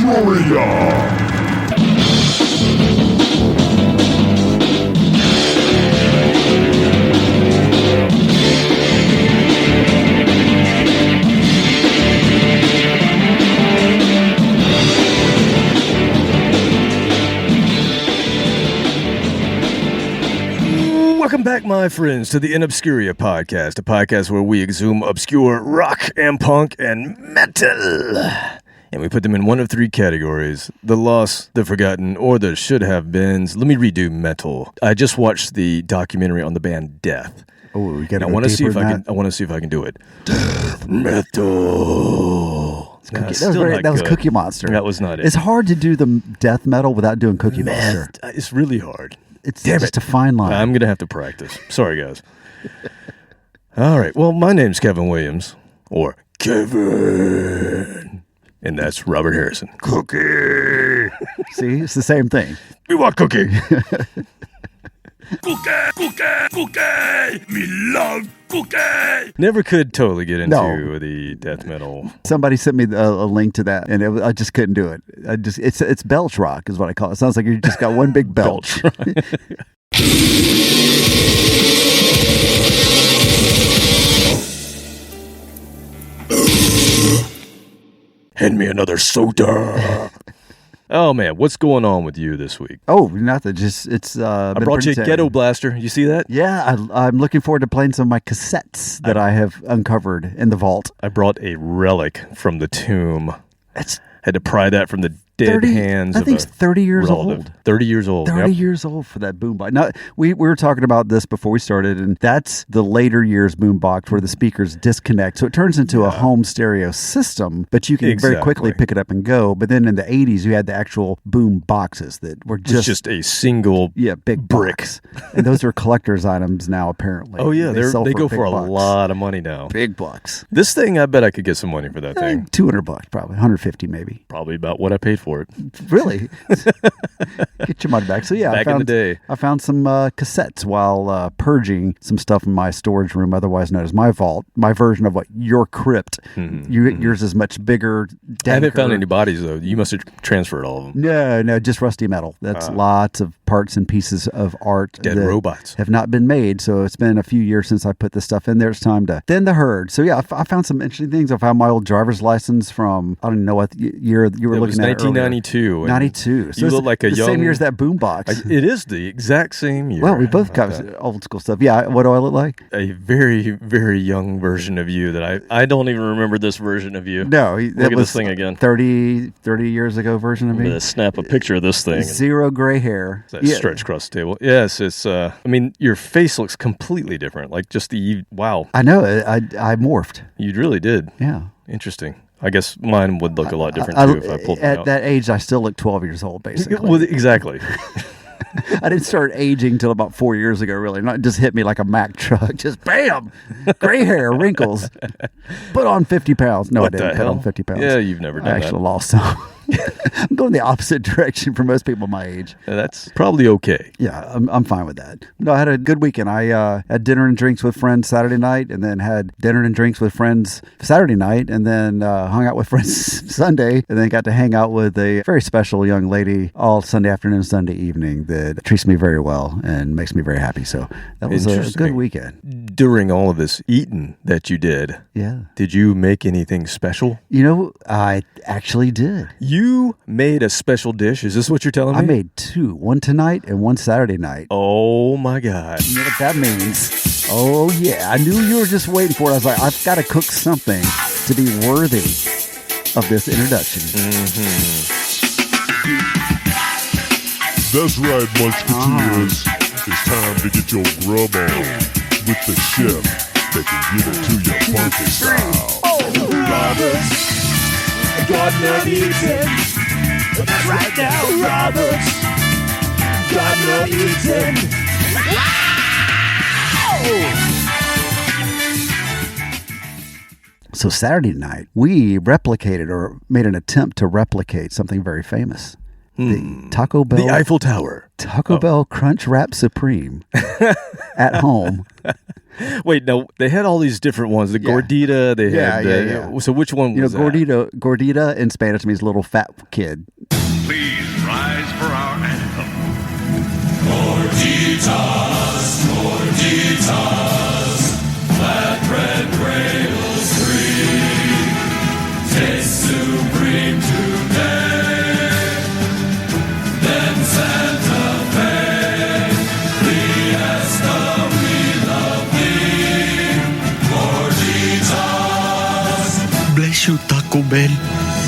InObscuria! Welcome back, my friends, to the InObscuria podcast, a podcast where we exhume obscure rock and punk and metal. And we put them in one of three categories: the lost, the forgotten, or the should-have-beens. Let me redo metal. I just watched the documentary on the band Death. Oh, we got to I want to see if I can do it. Death metal. That was Cookie Monster. That was not it. It's hard to do the death metal without doing Cookie Monster. It's really hard. It's just a fine line. I'm going to have to practice. Sorry, guys. All right. Well, my name's Kevin Williams, or Kevin. And that's Robert Harrison. Cookie. See, it's the same thing. We want Cookie. Cookie. Me love Cookie. Never could totally get into the death metal. Somebody sent me a link to that, and I just couldn't do it. It's belch rock is what I call it. It sounds like you just got one big belch. Hand me another soda. Oh, man, what's going on with you this week? Oh, nothing. It's. I brought you a ghetto blaster. You see that? Yeah, I'm looking forward to playing some of my cassettes that I have uncovered in the vault. I brought a relic from the tomb. Had to pry that from the dead hands. I think it's 30 years relative. old. 30 years old. 30 years old for that boombox. Now, we were talking about this before we started, and that's the later years boombox where the speakers disconnect. So it turns into a home stereo system, but you can very quickly pick it up and go. But then in the 80s, you had the actual boom boxes that were just a single big brick. Box. And those are collector's items now, apparently. Oh, yeah. They go for a lot of money now. Big bucks. This thing, I bet I could get some money for that thing. $200 probably. 150 maybe. Probably about what I paid for it. Really? Get your money back. So yeah, in the day, I found some cassettes while purging some stuff in my storage room, otherwise known as my vault. My version of what your crypt. Yours is much bigger. I haven't found any bodies though. You must have transferred all of them. No, just rusty metal. That's lots of parts and pieces of art. Dead robots have not been made. So it's been a few years since I put this stuff in there. It's time to thin the herd. So yeah, I found some interesting things. I found my old driver's license from, I don't know what year you were looking at. 1992. 92. So you look like a young... same year as that boombox. It is the exact same year. Well, we both got old school stuff. Yeah, what do I look like? A very, very young version of you that I don't even remember this version of you. No. Look at this thing again. 30 years ago version of me. I'm going to snap a picture of this thing. Zero gray hair. Stretch across the table. Yes, it's... I mean, your face looks completely different. Like just the... Wow. I know. I morphed. You really did. Yeah. Interesting. I guess mine would look a lot different too if I pulled it out. At that age, I still look 12 years old, basically. Well, exactly. I didn't start aging until about 4 years ago, really. Not just hit me like a Mack truck. Just bam! Gray hair, wrinkles. Put on 50 pounds. No, I didn't put on 50 pounds. Yeah, you've never done that. I actually lost some. I'm going the opposite direction for most people my age. That's probably okay. Yeah, I'm fine with that. No, I had a good weekend. I had dinner and drinks with friends Saturday night, and then had dinner and drinks with friends Saturday night, and then hung out with friends Sunday, and then got to hang out with a very special young lady all Sunday afternoon, Sunday evening that treats me very well and makes me very happy. So that was a good weekend. During all of this eating that you did, did you make anything special? You know, I actually did. You made a special dish. Is this what you're telling me? I made two. One tonight and one Saturday night. Oh, my God. You know what that means? Oh, yeah. I knew you were just waiting for it. I was like, I've got to cook something to be worthy of this introduction. That's right, Munchketeers. It's time to get your grub on with the chef that can give it to you funky style. Roberts, God not eating. That's right now, Roberts, God not eating. So Saturday night, we replicated or made an attempt to replicate something very famous. The Taco Bell. The Eiffel Tower. Taco Bell Crunch Wrap Supreme at home. Wait, no, they had all these different ones. The Gordita, they had So which one was that? Gordita in Spanish means little fat kid. Please rise for our anthem. Gorditas, gorditas, flatbread cradles free, taste supreme today. Then Santa Fe, Fiesta, we love thee. Gorditas, Bless you, Taco Bell.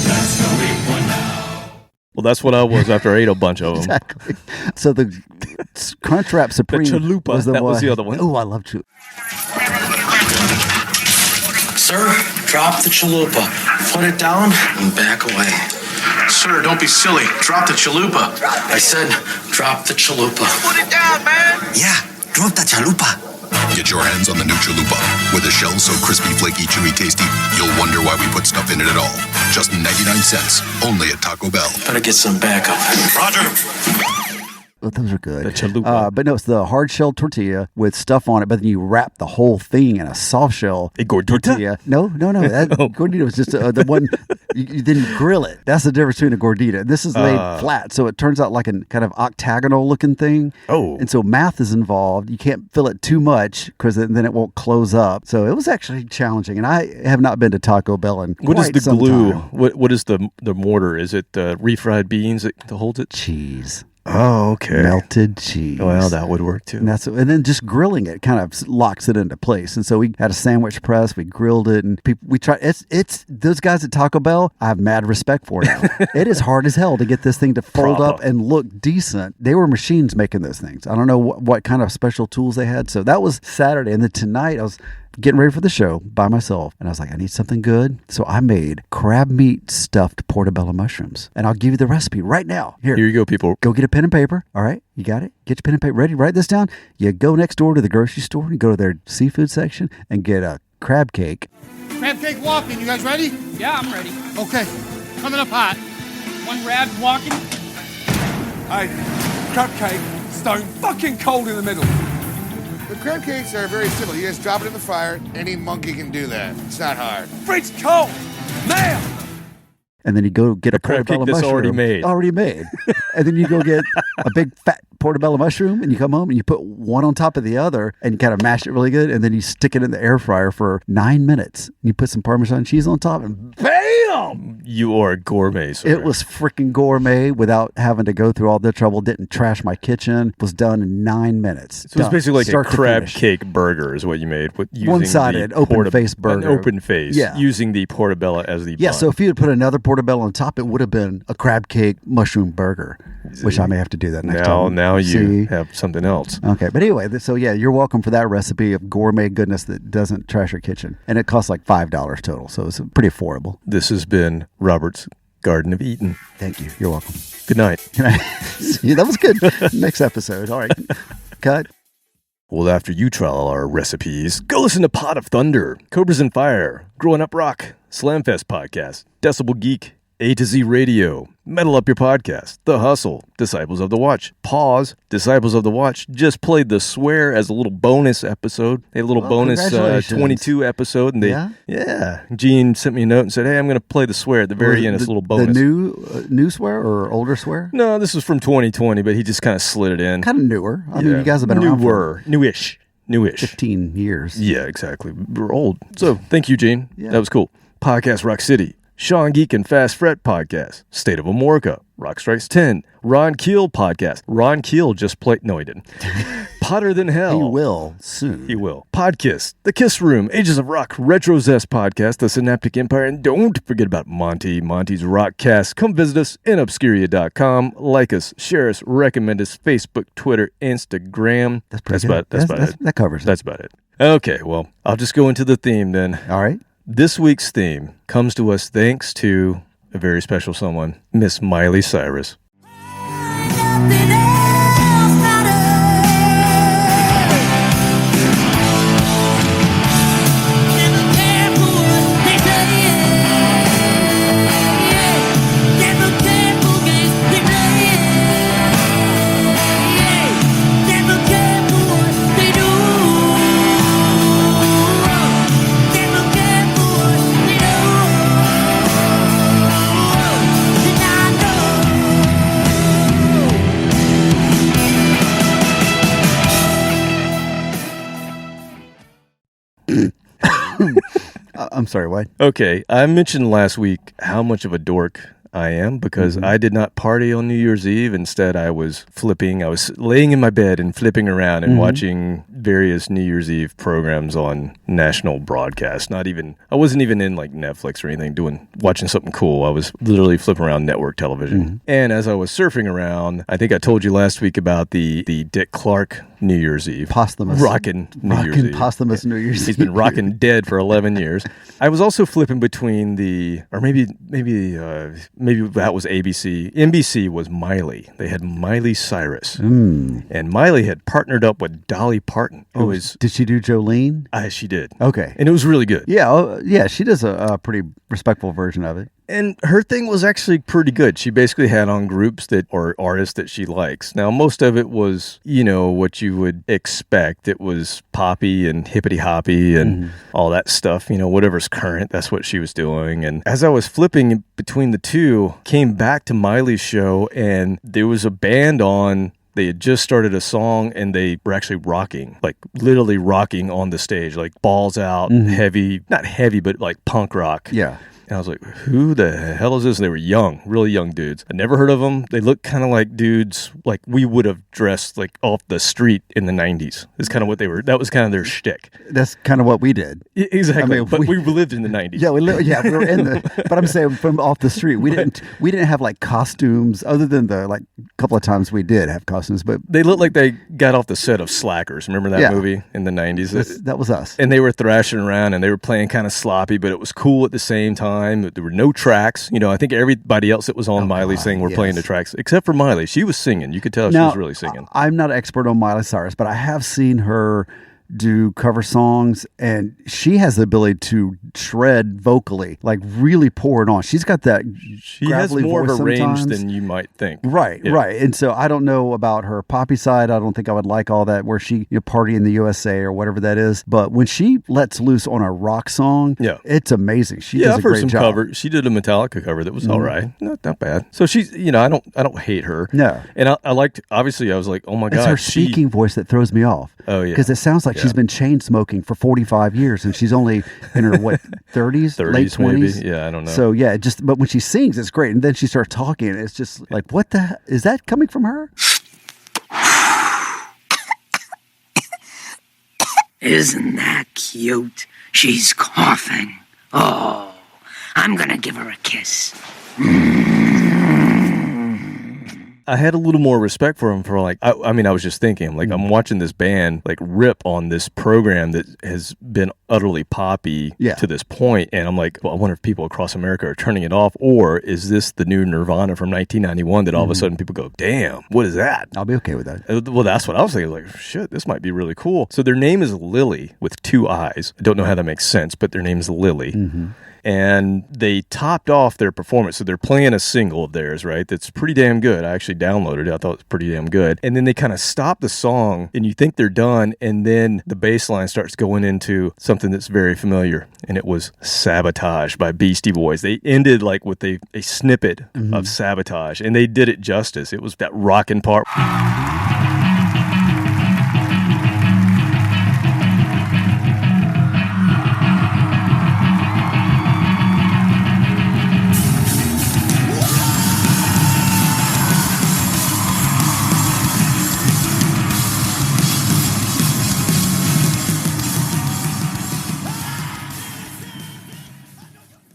let's go eat one now. Well, that's what I was after I ate a bunch of them. Exactly. So the Crunch Wrap Supreme chalupa, was that was the other one. Oh, I love chalupa. Sir, drop the chalupa. Put it down and back away. Sir, don't be silly. Drop the chalupa. I said, drop the chalupa. Put it down, man. Yeah, drop the chalupa. Get your hands on the new chalupa. With a shell so crispy, flaky, chewy, tasty, you'll wonder why we put stuff in it at all. Just 99 cents. Only at Taco Bell. Better get some backup. Roger. Well, those are good. The chalupa. But no, it's the hard shell tortilla with stuff on it, but then you wrap the whole thing in a soft shell A gordita? tortilla. No. That gordita was just the one, you didn't grill it. That's the difference between a gordita. This is laid flat, so it turns out like a kind of octagonal looking thing. Oh. And so math is involved. You can't fill it too much because then it won't close up. So it was actually challenging. And I have not been to Taco Bell in What is quite the some glue? time. What is the mortar? Is it refried beans that holds it? Cheese. Oh, okay. Melted cheese. Well, that would work too. And then just grilling it kind of locks it into place. And so we had a sandwich press, we grilled it, and we tried. It's those guys at Taco Bell, I have mad respect for now. It is hard as hell to get this thing to fold up and look decent. They were machines making those things. I don't know what kind of special tools they had. So that was Saturday. And then tonight I was getting ready for the show by myself, and I was like, I need something good. So I made crab meat stuffed portobello mushrooms, and I'll give you the recipe right now. Here you go, people. Go get a pen and paper. All right, you got it? Get your pen and paper ready. Write this down. You go next door to the grocery store and go to their seafood section and get a crab cake. Crab cake walking. You guys ready? Yeah, I'm ready. Okay. Coming up hot. One crab walking. Hey, crab cake, stone fucking cold in the middle. The crab cakes are very simple. You just drop it in the fire. Any monkey can do that. It's not hard. Fridge cold. Now. And then you go get a crab portobello cake that's mushroom. Already made. And then you go get a big fat portobello mushroom, and you come home and you put one on top of the other and you kind of mash it really good, and then you stick it in the air fryer for 9 minutes. And you put some Parmesan cheese on top, and bam! You are a gourmet, sir. It was freaking gourmet without having to go through all the trouble. Didn't trash my kitchen. Was done in 9 minutes. So it's basically like Start a to crab finish. cake burger is what you made. With using One-sided, the open-face burger. An open face. Yeah. Using the portobello as the Yeah, bun. so if you had put another portobello on top, it would have been a crab cake mushroom burger, which I may have to do that next time. Now you See? have something else. Okay, but anyway, so yeah, you're welcome for that recipe of gourmet goodness that doesn't trash your kitchen. And it costs like $5 total, so it's pretty affordable. This has been Robert's Garden of Eden. Thank you. You're welcome. Good night. See, that was good. Next episode. All right. Cut. Well, after you try all our recipes, go listen to Pot of Thunder, Cobras and Fire, Growing Up Rock, Slamfest Podcast, Decibel Geek, A to Z Radio, Metal Up Your Podcast, The Hustle, Disciples of the Watch, Pause, Disciples of the Watch just played The Swear as a little bonus episode, a little bonus congratulations. 22 episode. And yeah, Gene sent me a note and said, hey, I'm going to play The Swear at the very end. It's a little bonus. The new swear or older swear? No, this was from 2020, but he just kind of slid it in. Kind of newer. I mean, you guys have been around for newish. 15 years. Yeah, exactly. We're old. So thank you, Gene. Yeah. That was cool. Podcast Rock City, Sean Geek and Fast Fret Podcast, State of Amorica, Rock Strikes 10, Ron Keel Podcast. Ron Keel just played. No, he didn't. Potter Than Hell. He will soon. He will. Podkiss, The Kiss Room, Ages of Rock, Retro Zest Podcast, The Synaptic Empire, and don't forget about Monty's Rockcast. Come visit us, InObscuria.com. Like us, share us, recommend us, Facebook, Twitter, Instagram. That's pretty good. That's about it. That covers it. That's about it. Okay, well, I'll just go into the theme then. All right. This week's theme comes to us thanks to a very special someone, Miss Miley Cyrus. I'm sorry, what? Okay, I mentioned last week how much of a dork I am because I did not party on New Year's Eve. Instead, I was flipping. I was laying in my bed and flipping around and watching various New Year's Eve programs on national broadcast. I wasn't even in like Netflix or anything watching something cool. I was literally flipping around network television. And as I was surfing around, I think I told you last week about the Dick Clark New Year's Eve. Posthumous. Rockin' New Year's Eve. Posthumous New Year's Eve. He's been rocking dead for 11 years. I was also flipping between maybe that was ABC. NBC was Miley. They had Miley Cyrus. And Miley had partnered up with Dolly Parton. Did she do Jolene? She did. Okay. And it was really good. Yeah, she does a pretty respectful version of it. And her thing was actually pretty good. She basically had on groups or artists that she likes. Now, most of it was, what you would expect. It was poppy and hippity hoppy and all that stuff. Whatever's current, that's what she was doing. And as I was flipping between the two, came back to Miley's show, and there was a band on. They had just started a song and they were actually rocking, like literally rocking on the stage, like balls out, heavy, not heavy, but like punk rock. Yeah. And I was like, who the hell is this? And they were young, really young dudes. I never heard of them. They looked kind of like dudes like we would have dressed like off the street in the 90s. That's kind of what they were. That was kind of their shtick. That's kind of what we did. Exactly. I mean, but we lived in the 90s. Yeah, we were in but I'm saying from off the street. We didn't have like costumes other than the like couple of times we did have costumes, but they looked like they got off the set of Slackers. Remember that movie in the 90s? That was us. And they were thrashing around and they were playing kind of sloppy, but it was cool at the same time. There were no tracks. I think everybody else that was on Miley's thing were playing the tracks, except for Miley. She was singing. You could tell she was really singing. I'm not an expert on Miley Cyrus, but I have seen her do cover songs, and she has the ability to shred vocally, like really pour it on. She's got that she has more of a range sometimes. Than you might think. Right. And so I don't know about her poppy side. I don't think I would like all that where she party in the USA or whatever that is. But when she lets loose on a rock song, it's amazing. She does a great job. Cover. She did a Metallica cover that was all right. Not bad. So she's, I don't hate her. No. And I liked, obviously I was like, oh my God. It's her speaking voice that throws me off. Oh yeah. Because it sounds like she's been chain smoking for 45 years and she's only in her 30s, late 20s. Maybe. Yeah, I don't know. So yeah, but when she sings, it's great. And then she starts talking, and it's just like, what the is that coming from her? Isn't that cute? She's coughing. Oh, I'm gonna give her a kiss. I had a little more respect for him for like, I was just thinking, like, I'm watching this band like rip on this program that has been utterly poppy to this point, and I'm like, well, I wonder if people across America are turning it off, or is this the new Nirvana from 1991 that all of a sudden people go, damn, what is that? I'll be okay with that. Well, that's what I was thinking, like, shit, this might be really cool. So their name is Lily with 2 eyes. I don't know how that makes sense, but their name is Lily. And they topped off their performance. So they're playing a single of theirs, right? That's pretty damn good. I actually downloaded it. I thought it was pretty damn good. And then they kind of stop the song and you think they're done. And then the bass line starts going into something that's very familiar. And it was Sabotage by Beastie Boys. They ended like with a snippet of Sabotage. And they did it justice. It was that rockin' part.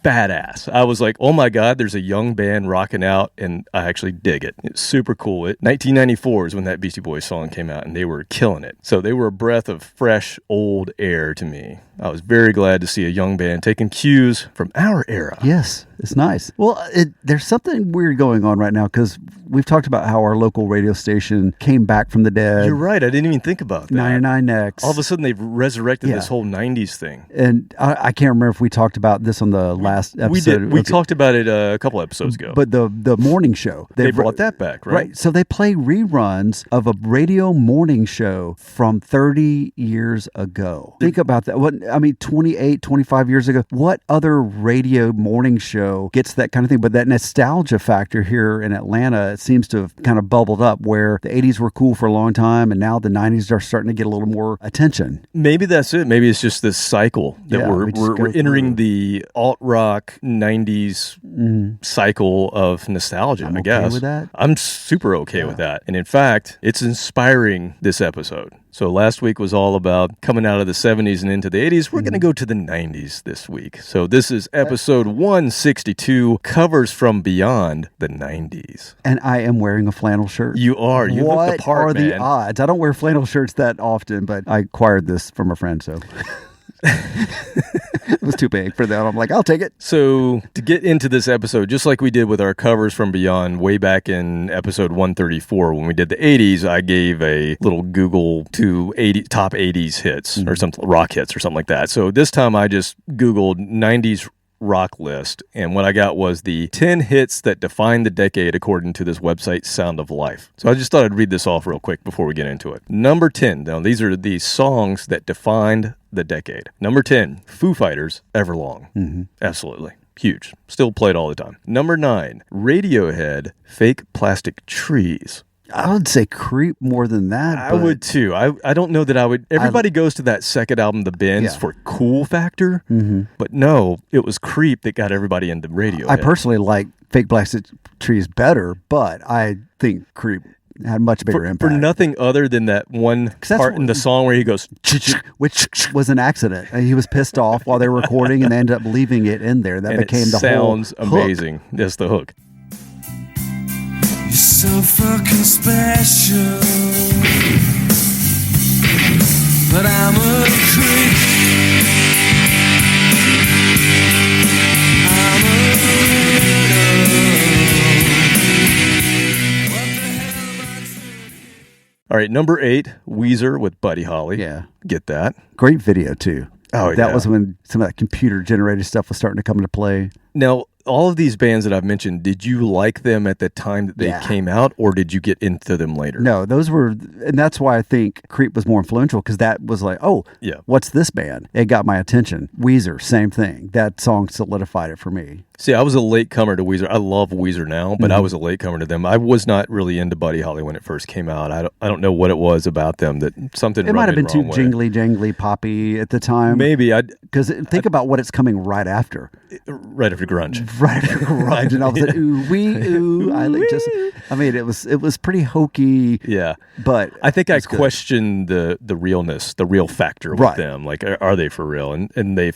Badass. I was like, oh my God, there's a young band rocking out, and I actually dig it. It's super cool. 1994 is when that Beastie Boys song came out, and they were killing it. So they were a breath of fresh, old air to me. I was very glad to see a young band taking cues from our era. Yes, it's nice. Well, there's something weird going on right now because we've talked about how our local radio station came back from the dead. You're right. I didn't even think about that. 99X. All of a sudden, they've resurrected this whole 90s thing. And I can't remember if we talked about this on the last episode. We did. We talked about it a couple episodes ago. But the morning show. They brought that back, right? Right. So they play reruns of a radio morning show from 30 years ago. Think about that. I mean, 28, 25 years ago, what other radio morning show gets that kind of thing? But that nostalgia factor here in Atlanta, it seems to have kind of bubbled up where the 80s were cool for a long time and now the 90s are starting to get a little more attention. Maybe that's it. Maybe it's just this cycle that we're entering the alt-rock 90s cycle of nostalgia, I guess. Okay with that? I'm super okay with that. And in fact, it's inspiring this episode. So last week was all about coming out of the 70s and into the 80s. We're going to go to the 90s this week. So this is episode 162, Covers from Beyond the 90s. And I am wearing a flannel shirt. You are. You look the part, What are the odds? I don't wear flannel shirts that often, but I acquired this from a friend, so... It was too big for them. I'm like, I'll take it. So to get into this episode, just like we did with our Covers from Beyond way back in episode 134, when we did the 80s, I gave a little Google to top 80s hits or something, rock hits or something like that. So this time I just Googled 90s rock list, and what I got was the 10 hits that defined the decade according to this website Sound of Life. So I just thought I'd read this off real quick before we get into it. Number 10. Now these are the songs that defined the decade. Number 10, Foo Fighters, Everlong. Absolutely. Huge. Still played all the time. Number 9, Radiohead, Fake Plastic Trees. I would say Creep more than that. I would too. I don't know that I would. Everybody goes to that second album, The Bends, for cool factor. But no, it was Creep that got everybody into Radiohead. I personally like Fake Plastic Trees better, but I think Creep had much bigger impact. For nothing other than that one part in the song where he goes... Which was an accident. He was pissed off while they were recording and they ended up leaving it in there. That became the whole sounds amazing. Hook. That's the hook. You're so fucking special, but I'm a creep. I'm a weirdo. What the hell am I doing? All right, number 8, Weezer with Buddy Holly. Yeah. Get that. Great video, too. Oh, that was when some of that computer-generated stuff was starting to come into play. Now, all of these bands that I've mentioned, did you like them at the time that they came out, or did you get into them later? No, those were, and that's why I think Creep was more influential, because that was like, what's this band? It got my attention. Weezer, same thing. That song solidified it for me. See, I was a late comer to Weezer. I love Weezer now, but I was a late comer to them. I was not really into Buddy Holly when it first came out. I don't know what it was about them that something. It might have been too jingly jangly, poppy at the time. Maybe because think about what it's coming right after. Right after grunge. Right after grunge, and all of a sudden, ooh wee ooh. I mean, it was pretty hokey. Yeah, but I think I questioned the realness, the real factor with them. Like, are they for real? And they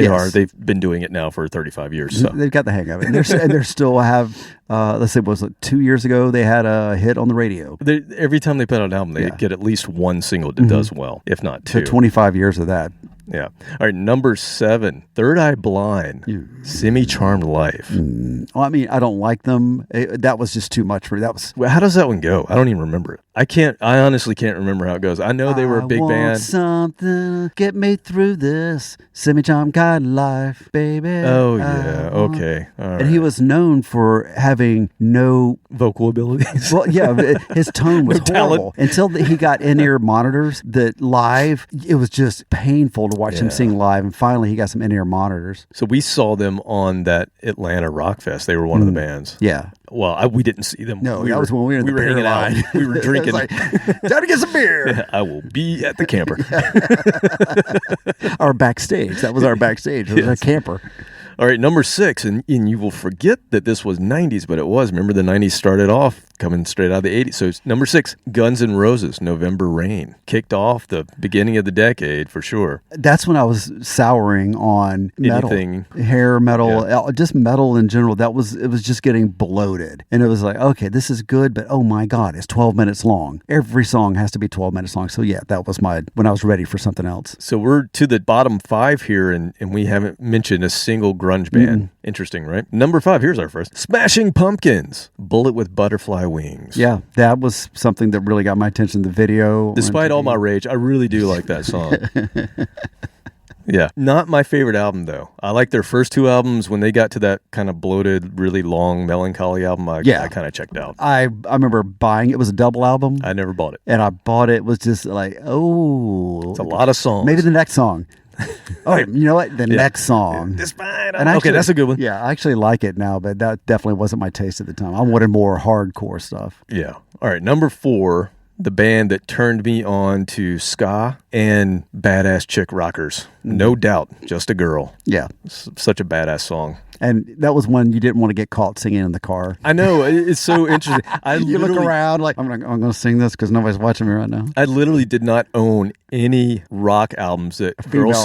are. They've been doing it now for 35 years. So. They've got the hang of it. And they're still have, let's say, was it 2 years ago, they had a hit on the radio. Every time they put out an album, they get at least one single that does well, if not two. So 25 years of that. Yeah. All right, number 7, Third Eye Blind, Semi-Charmed Life. Well, I mean, I don't like them. That was just too much for me. Well, how does that one go? I don't even remember it. I honestly can't remember how it goes. I know they were a big band. Something get me through this semi-charmed kind of life, baby. Oh yeah, okay. All right. And he was known for having no vocal abilities. Well, yeah, his tone was horrible until he got in-ear monitors. That live, it was just painful to watch him sing live. And finally, he got some in-ear monitors. So we saw them on that Atlanta Rock Fest. They were one of the bands. Yeah. Well, we didn't see them. No, that was when we were hanging out. We were drinking. Like, time to get some beer. I will be at the camper. Our backstage. That was our backstage. It was a camper. All right, number 6, and you will forget that this was 90s, but it was. Remember, the 90s started off coming straight out of the 80s. So it's number 6, Guns N' Roses, November Rain. Kicked off the beginning of the decade, for sure. That's when I was souring on metal. Anything. Hair metal, just metal in general. It was just getting bloated. And it was like, okay, this is good, but oh my God, it's 12 minutes long. Every song has to be 12 minutes long. So yeah, that was when I was ready for something else. So we're to the bottom 5 here, and we haven't mentioned a single grunge band. Interesting, right? Number 5, here's our first. Smashing Pumpkins, Bullet with Butterfly Wings. Yeah, that was something that really got my attention, the video. Despite all my rage, I really do like that song. Yeah. Not my favorite album, though. I like their first 2 albums. When they got to that kind of bloated, really long, melancholy album, I kind of checked out. I remember buying it. It was a double album. I never bought it. And I bought it. It was just like, oh. It's a lot of songs. Maybe the next song. All right, you know what? The next song. Despite And okay, that's a good one. Yeah, I actually like it now, but that definitely wasn't my taste at the time. I wanted more hardcore stuff. Yeah. All right, number 4, the band that turned me on to ska and badass chick rockers. No doubt, Just a Girl. Yeah. Such a badass song. And that was when you didn't want to get caught singing in the car. I know. It's so interesting. You look around like, I'm going to sing this because nobody's watching me right now. I literally did not own any rock albums that females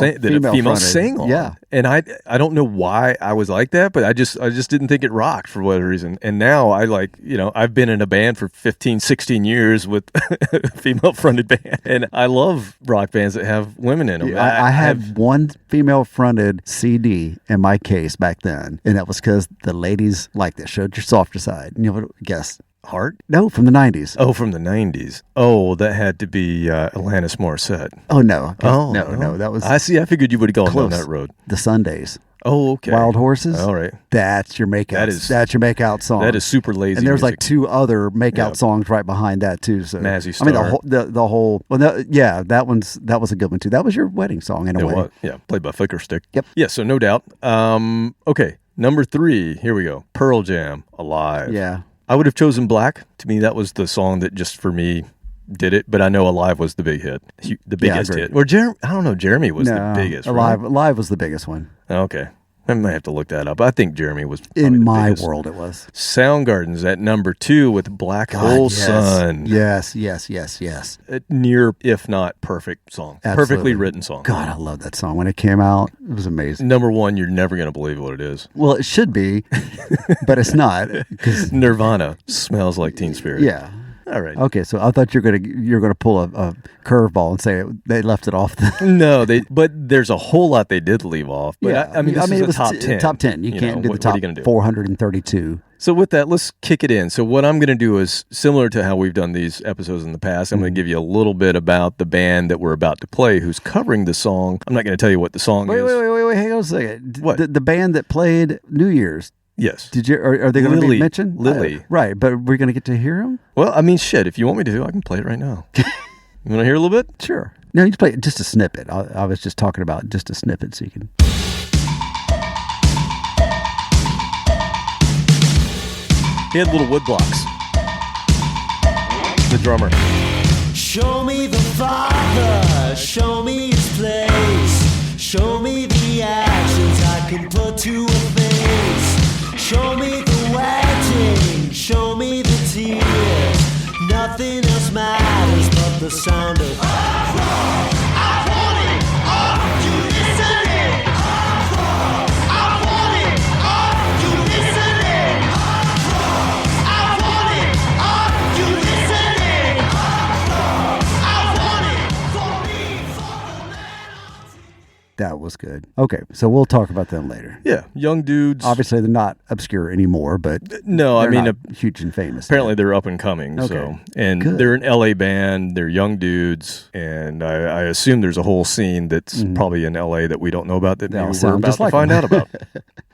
sang on. Yeah. And I don't know why I was like that, but I just didn't think it rocked for whatever reason. And now I've been in a band for 15, 16 years with a female fronted band. And I love rock bands that have women in them. Yeah, I had one female fronted CD in my case back then. And that was because the ladies liked it. Showed your softer side. And you know, guess. Heart? No, from the 90s. Oh, from the 90s. Oh, that had to be Alanis Morissette. Oh, no. Oh, no. That was. I see. I figured you would have gone close. down that road. The Sundays. Oh, okay. Wild Horses. All right. That's your makeout. That's your makeout song. That is super lazy. And there's music. like 2 other makeout songs right behind that too. So Mazzy Star. I mean the whole. Well, that was a good one too. That was your wedding song in a way. Yeah, played by Flicker Stick. Yep. Yeah. So no doubt. Okay. Number 3. Here we go. Pearl Jam. Alive. Yeah. I would have chosen Black. To me, that was the song that just for me did it. But I know Alive was the big hit, the biggest hit. Or I don't know. Jeremy was the biggest. Alive. Right? Alive was the biggest one. Okay. I might have to look that up. I think Jeremy was in the my biggest. world. It was Soundgarden's at number 2 with Black Hole Sun. Yes. A near, if not perfect song. Absolutely. Perfectly written song. God, I love that song when it came out. It was amazing. Number 1, you're never going to believe what it is. Well, it should be, but it's not. Nirvana, Smells Like Teen Spirit. Yeah. All right. Okay, so I thought you're gonna pull a curveball and say they left it off. No, but there's a whole lot they did leave off. But yeah, I mean, this is it was top 10. Top 10. You can't do the top 432. So with that, let's kick it in. So what I'm going to do is similar to how we've done these episodes in the past. I'm going to give you a little bit about the band that we're about to play, who's covering the song. I'm not going to tell you what the song is. Wait, hang on a second. What? The band that played New Year's. Yes. Did you? Are they going to be mentioned? Lily. Right, but we're going to get to hear them? Well, I mean, shit, if you want me to, I can play it right now. You want to hear a little bit? Sure. No, you just play just a snippet. I was just talking about just a snippet so you can... He had little wood blocks. The drummer. Show me the Father, show me his place, show me the actions I can put to a face, show me the wedding, show me the tears, nothing else matters but the sound of I want it, are you listening? I want it, are you listening? I want it, are you listening? I want it for me, for the man. That was good. Okay, so we'll talk about them later. Yeah, young dudes. Obviously, they're not obscure anymore, but no, I mean, huge and famous. Apparently, they're up and coming. Okay. So, and Good. they're an LA band. They're young dudes, and I assume there's a whole scene that's probably in LA that we don't know about that maybe we're about to find out about.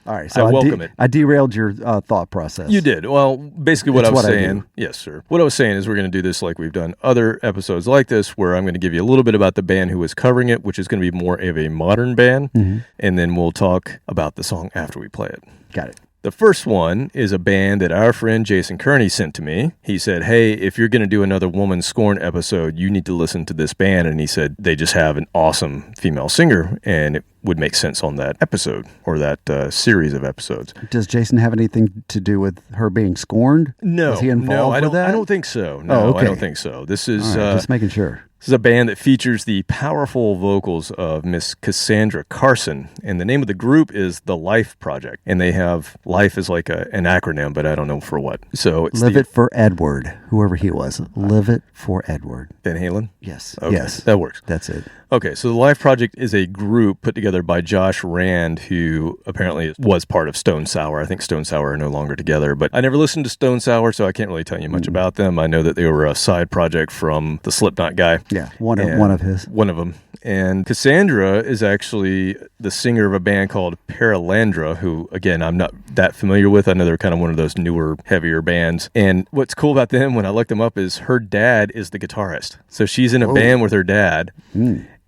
All right, so I welcome it. I derailed your thought process. You did. Well, basically what I was saying, do. yes, sir. What I was saying is we're going to do this like we've done other episodes like this, where I'm going to give you a little bit about the band who is covering it, which is going to be more of a modern band, and then we'll talk about the song after we play it. Got it. The first one is a band that our friend Jason Kearney sent to me. He said, hey, if you're going to do another Woman Scorn episode, you need to listen to this band. And he said they just have an awesome female singer, and it would make sense on that episode or that series of episodes. Does Jason have anything to do with her being scorned? No. Is he involved with that? I don't think so. No, okay. I don't think so. This is just making sure. This is a band that features the powerful vocals of Miss Cassandra Carson, and the name of the group is the L.I.F.E Project, and they have L.I.F is like an acronym, but I don't know for what. So it's Live It for Edward, whoever he was. Live It for Edward. Van Halen? Yes. Okay, yes. that works. That's it. Okay, so the L.I.F Project is a group put together by Josh Rand, who apparently was part of Stone Sour. I think Stone Sour are no longer together, but I never listened to Stone Sour, so I can't really tell you much about them. I know that they were a side project from the Slipknot guy. Yeah, one of his. One of them. And Cassandra is actually the singer of a band called Paralandra, who, again, I'm not that familiar with. I know they're kind of one of those newer, heavier bands. And what's cool about them, when I looked them up, is her dad is the guitarist. So she's in a band with her dad.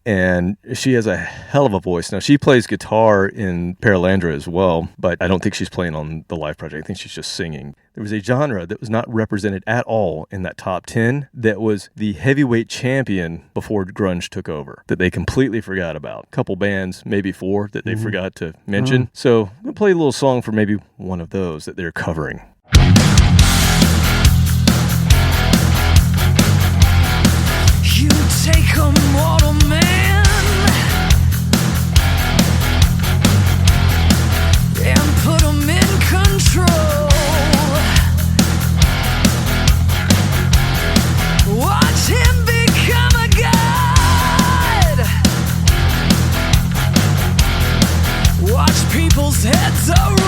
and she has a hell of a voice. Now, she plays guitar in Paralandra as well, but I don't think she's playing on the live project. I think she's just singing. There was a genre that was not represented at all in that top 10 that was the heavyweight champion before grunge took over, that they completely forgot about. A couple bands, maybe 4, that they forgot to mention. So I'm going to play a little song for maybe one of those that they're covering. You take a mortal man and put him in control. Watch him become a god. Watch people's heads roll.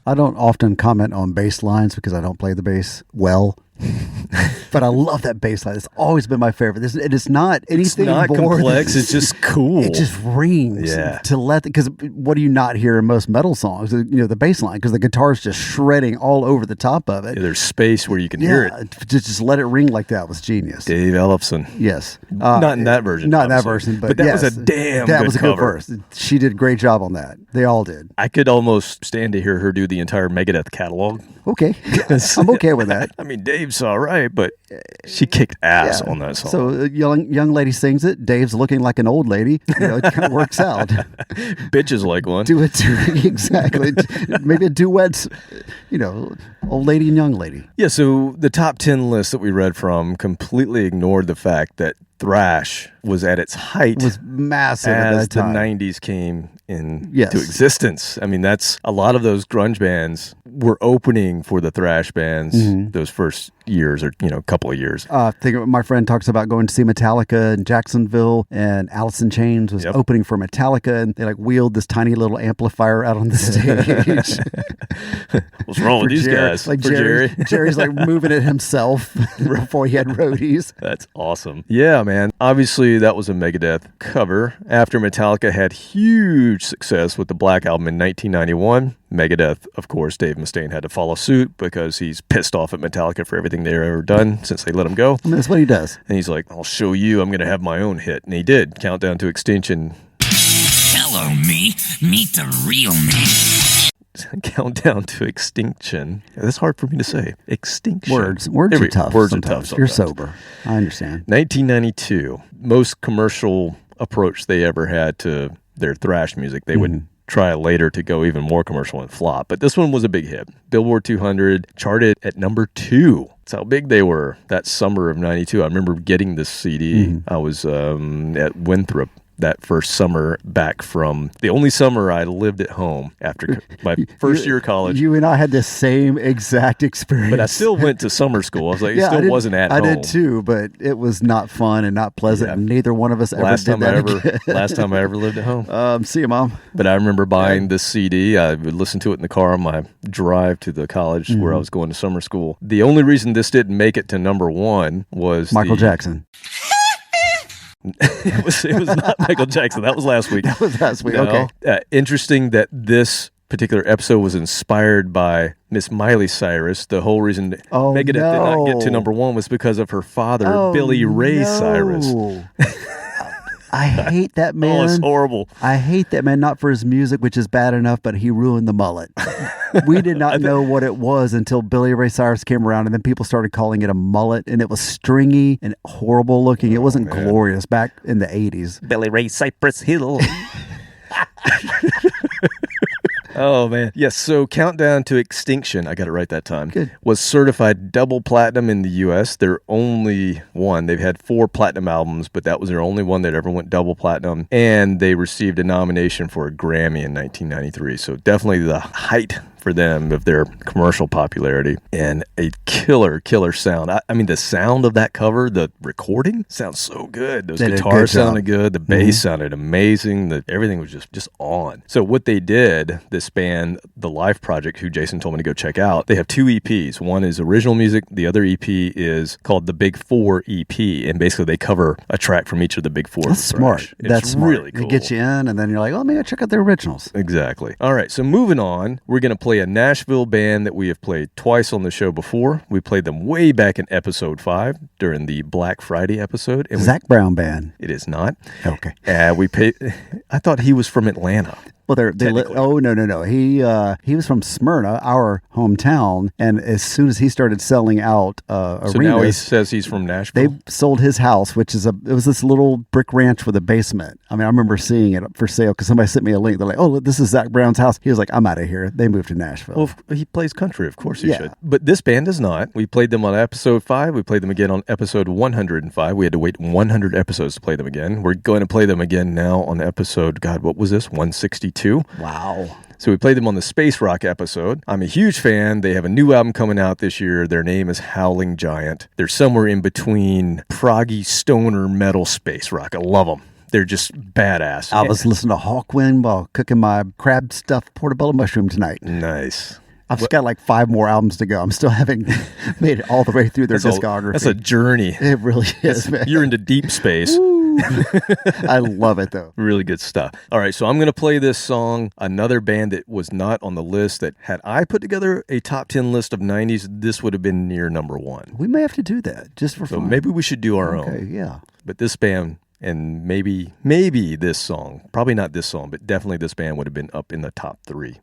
I don't often comment on bass lines because I don't play the bass well. But I love that bass line. It's always been my favorite. It is not anything it's not more complex. Than, it's just cool. It just rings. Yeah. Because what do you not hear in most metal songs? You know, the bass line, because the guitar's just shredding all over the top of it. Yeah, there's space where you can hear it. Just let it ring like that was genius. Dave Ellefson. Yes. Not in that version. Not in that version, but that yes, was a damn that good was a cover. good verse. She did a great job on that. They all did. I could almost stand to hear her do the entire Megadeth catalog. Okay. I'm okay with that. I mean, Dave Dave's all right, but she kicked ass on that song. So a young lady sings it. Dave's looking like an old lady. It kind of works out. Bitches like one. Do it exactly. Maybe a duet. Old lady and young lady. Yeah. So the top 10 list that we read from completely ignored the fact that thrash was at its height. It was massive as at that time. the 90s came into existence. I mean, that's a lot of those grunge bands were opening for the thrash bands those first years or, couple of years. My friend talks about going to see Metallica in Jacksonville, and Alice in Chains was opening for Metallica, and they wheeled this tiny little amplifier out on the stage. What's wrong with these guys? Jerry's moving it himself before he had roadies. That's awesome. Yeah, man. Obviously, that was a Megadeth cover. After Metallica had huge success with the Black Album in 1991, Megadeth, of course, Dave Mustaine had to follow suit because he's pissed off at Metallica for everything they've ever done since they let him go. I mean, that's what he does. And he's like, I'll show you, I'm going to have my own hit. And he did. Countdown to Extinction. Hello, me. Meet the real me. Countdown to Extinction. That's hard for me to say. Extinction. Words are tough. Words are tough sometimes. You're sober. I understand. 1992. Most commercial approach they ever had to their thrash music. They would try later to go even more commercial and flop. But this one was a big hit. Billboard 200 charted at number 2. That's how big they were that summer of 92. I remember getting this CD. I was at Winthrop that first summer back from the only summer I lived at home after my first year of college. You and I had the same exact experience. But I still went to summer school. I was like, it still wasn't at home. I did too, but it was not fun and not pleasant. And neither one of us ever did that again. Last time I ever lived at home. See you, Mom. But I remember buying this CD. I would listen to it in the car on my drive to the college where I was going to summer school. The only reason this didn't make it to number 1 was Michael Jackson. It was not Michael Jackson. That was last week. That was last week. No. Okay. Interesting that this particular episode was inspired by Miss Miley Cyrus. The whole reason Megadeth did not get to number 1 was because of her father, Billy Ray Cyrus. I hate that man. Oh, it's horrible. I hate that man, not for his music, which is bad enough, but he ruined the mullet. We did not know what it was until Billy Ray Cyrus came around, and then people started calling it a mullet, and it was stringy and horrible looking. It wasn't glorious back in the 80s. Billy Ray Cypress Hill. Oh, man. Yes, so Countdown to Extinction, I got it right that time, was certified double platinum in the U.S. Their only one. They've had 4 platinum albums, but that was their only one that ever went double platinum. And they received a nomination for a Grammy in 1993. So definitely the height for them of their commercial popularity, and a killer sound. I mean, the sound of that cover, the recording sounds so good. Those guitars sounded good. The bass sounded amazing. Everything was just on. So what they did, this band, the L.I.F.E project, who Jason told me to go check out, they have 2 EPs. One is original music. The other EP is called the Big 4 EP, and basically they cover a track from each of the Big 4. That's smart. That's smart. Really cool. It gets you in, and then you're like, oh, maybe I'll check out the originals. Exactly. All right, so moving on, we're going to play a Nashville band that we have played twice on the show before. We played them way back in episode 5 during the Black Friday episode. And Zach Brown Band. It is not. Okay. I thought he was from Atlanta. Well, no. He was from Smyrna, our hometown, and as soon as he started selling out arenas, so now he says he's from Nashville. They sold his house, which is it was this little brick ranch with a basement. I mean, I remember seeing it for sale because somebody sent me a link. They're like, "Oh, this is Zach Brown's house." He was like, "I'm out of here." They moved to Nashville. Well, he plays country, of course he should. But this band does not. We played them on episode 5. We played them again on episode 105. We had to wait 100 episodes to play them again. We're going to play them again now on episode, what was this? 162. Wow. So we played them on the Space Rock episode. I'm a huge fan. They have a new album coming out this year. Their name is Howling Giant. They're somewhere in between proggy stoner metal space rock. I love them. They're just badass. I was listening to Hawkwind while cooking my crab stuffed portobello mushroom tonight. Nice. I've just got like 5 more albums to go. I'm still haven't made it all the way through their discography. That's a journey. It really is, man. You're into deep space. I love it, though. Really good stuff. All right, so I'm going to play this song. Another band that was not on the list that had I put together a top 10 list of 90s, this would have been near number 1. We may have to do that just for fun. So maybe we should do our own. Okay, yeah. But this band, and maybe this song, probably not this song, but definitely this band would have been up in the top 3.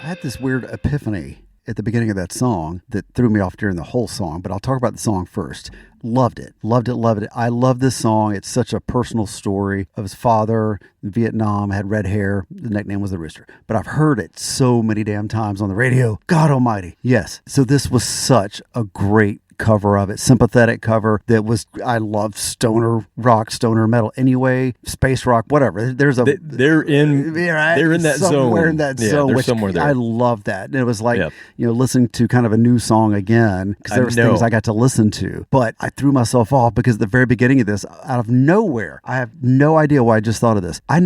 I had this weird epiphany at the beginning of that song that threw me off during the whole song, but I'll talk about the song first. Loved it. I love this song. It's such a personal story of his father in Vietnam, had red hair. The nickname was the Rooster. But I've heard it so many damn times on the radio. God almighty. Yes. So this was such a great cover of it, sympathetic cover that was, I love stoner rock, stoner metal anyway, space rock, whatever. There's a they're in that zone. Somewhere in that zone. They're which somewhere there. I love that. And it was like, listening to kind of a new song again, because there was things I got to listen to. But I threw myself off because at the very beginning of this, out of nowhere, I have no idea why I just thought of this. I'm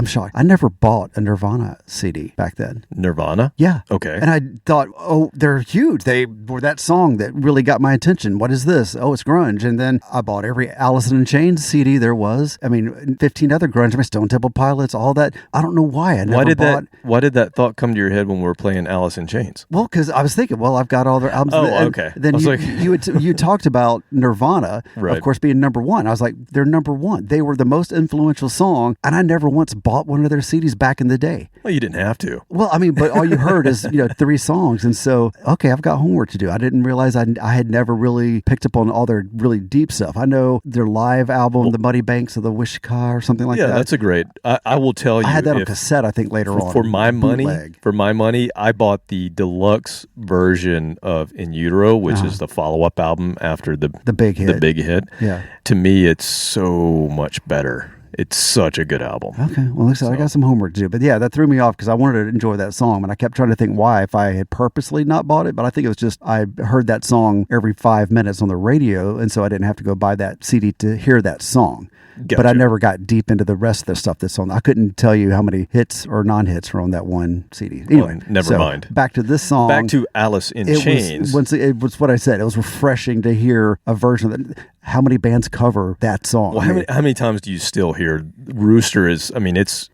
shocked. I never bought a Nirvana CD back then. Nirvana? Yeah. Okay. And I thought, oh, they're huge. They were that song that really got my attention. What is this? Oh, it's grunge. And then I bought every Alice in Chains CD there was. 15 other grunge, Stone Temple Pilots, all that. I don't know why I never bought. Why did that thought come to your head when we were playing Alice in Chains? Well, because I was thinking, I've got all their albums. Oh, okay. Then you talked about Nirvana, right, of course, being number one. I was like, they're number one. They were the most influential song, and I never once bought one of their CDs back in the day. Well, you didn't have to. Well, but all you heard is 3 songs, and so okay, I've got homework to do. I didn't realize I had never really picked up on all their really deep stuff. I know their live album, The Muddy Banks of the Wishkah, or something like that. Yeah, that's a great. I will tell you. I had that on cassette, I think, later on. For my money, I bought the deluxe version of In Utero, which is the follow-up album after the big hit. The big hit. Yeah. To me, it's so much better. It's such a good album. Okay. Well, looks like I got some homework to do. But yeah, that threw me off because I wanted to enjoy that song. And I kept trying to think why, if I had purposely not bought it. But I think it was just I heard that song every 5 minutes on the radio. And so I didn't have to go buy that CD to hear that song. Gotcha. But I never got deep into the rest of the stuff that's on. I couldn't tell you how many hits or non-hits were on that one CD. Anyway, never mind. Back to this song. Back to Alice in Chains. It was what I said. It was refreshing to hear a version of that. How many bands cover that song? Well, how many times do you still hear Rooster is,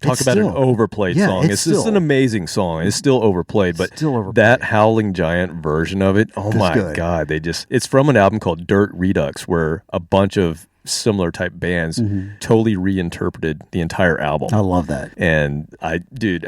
talk about an overplayed song. It's just an amazing song. It's still overplayed, but that Howling Giant version of it, oh my God, it's from an album called Dirt Redux, where a bunch of similar type bands totally reinterpreted the entire album. I love that. And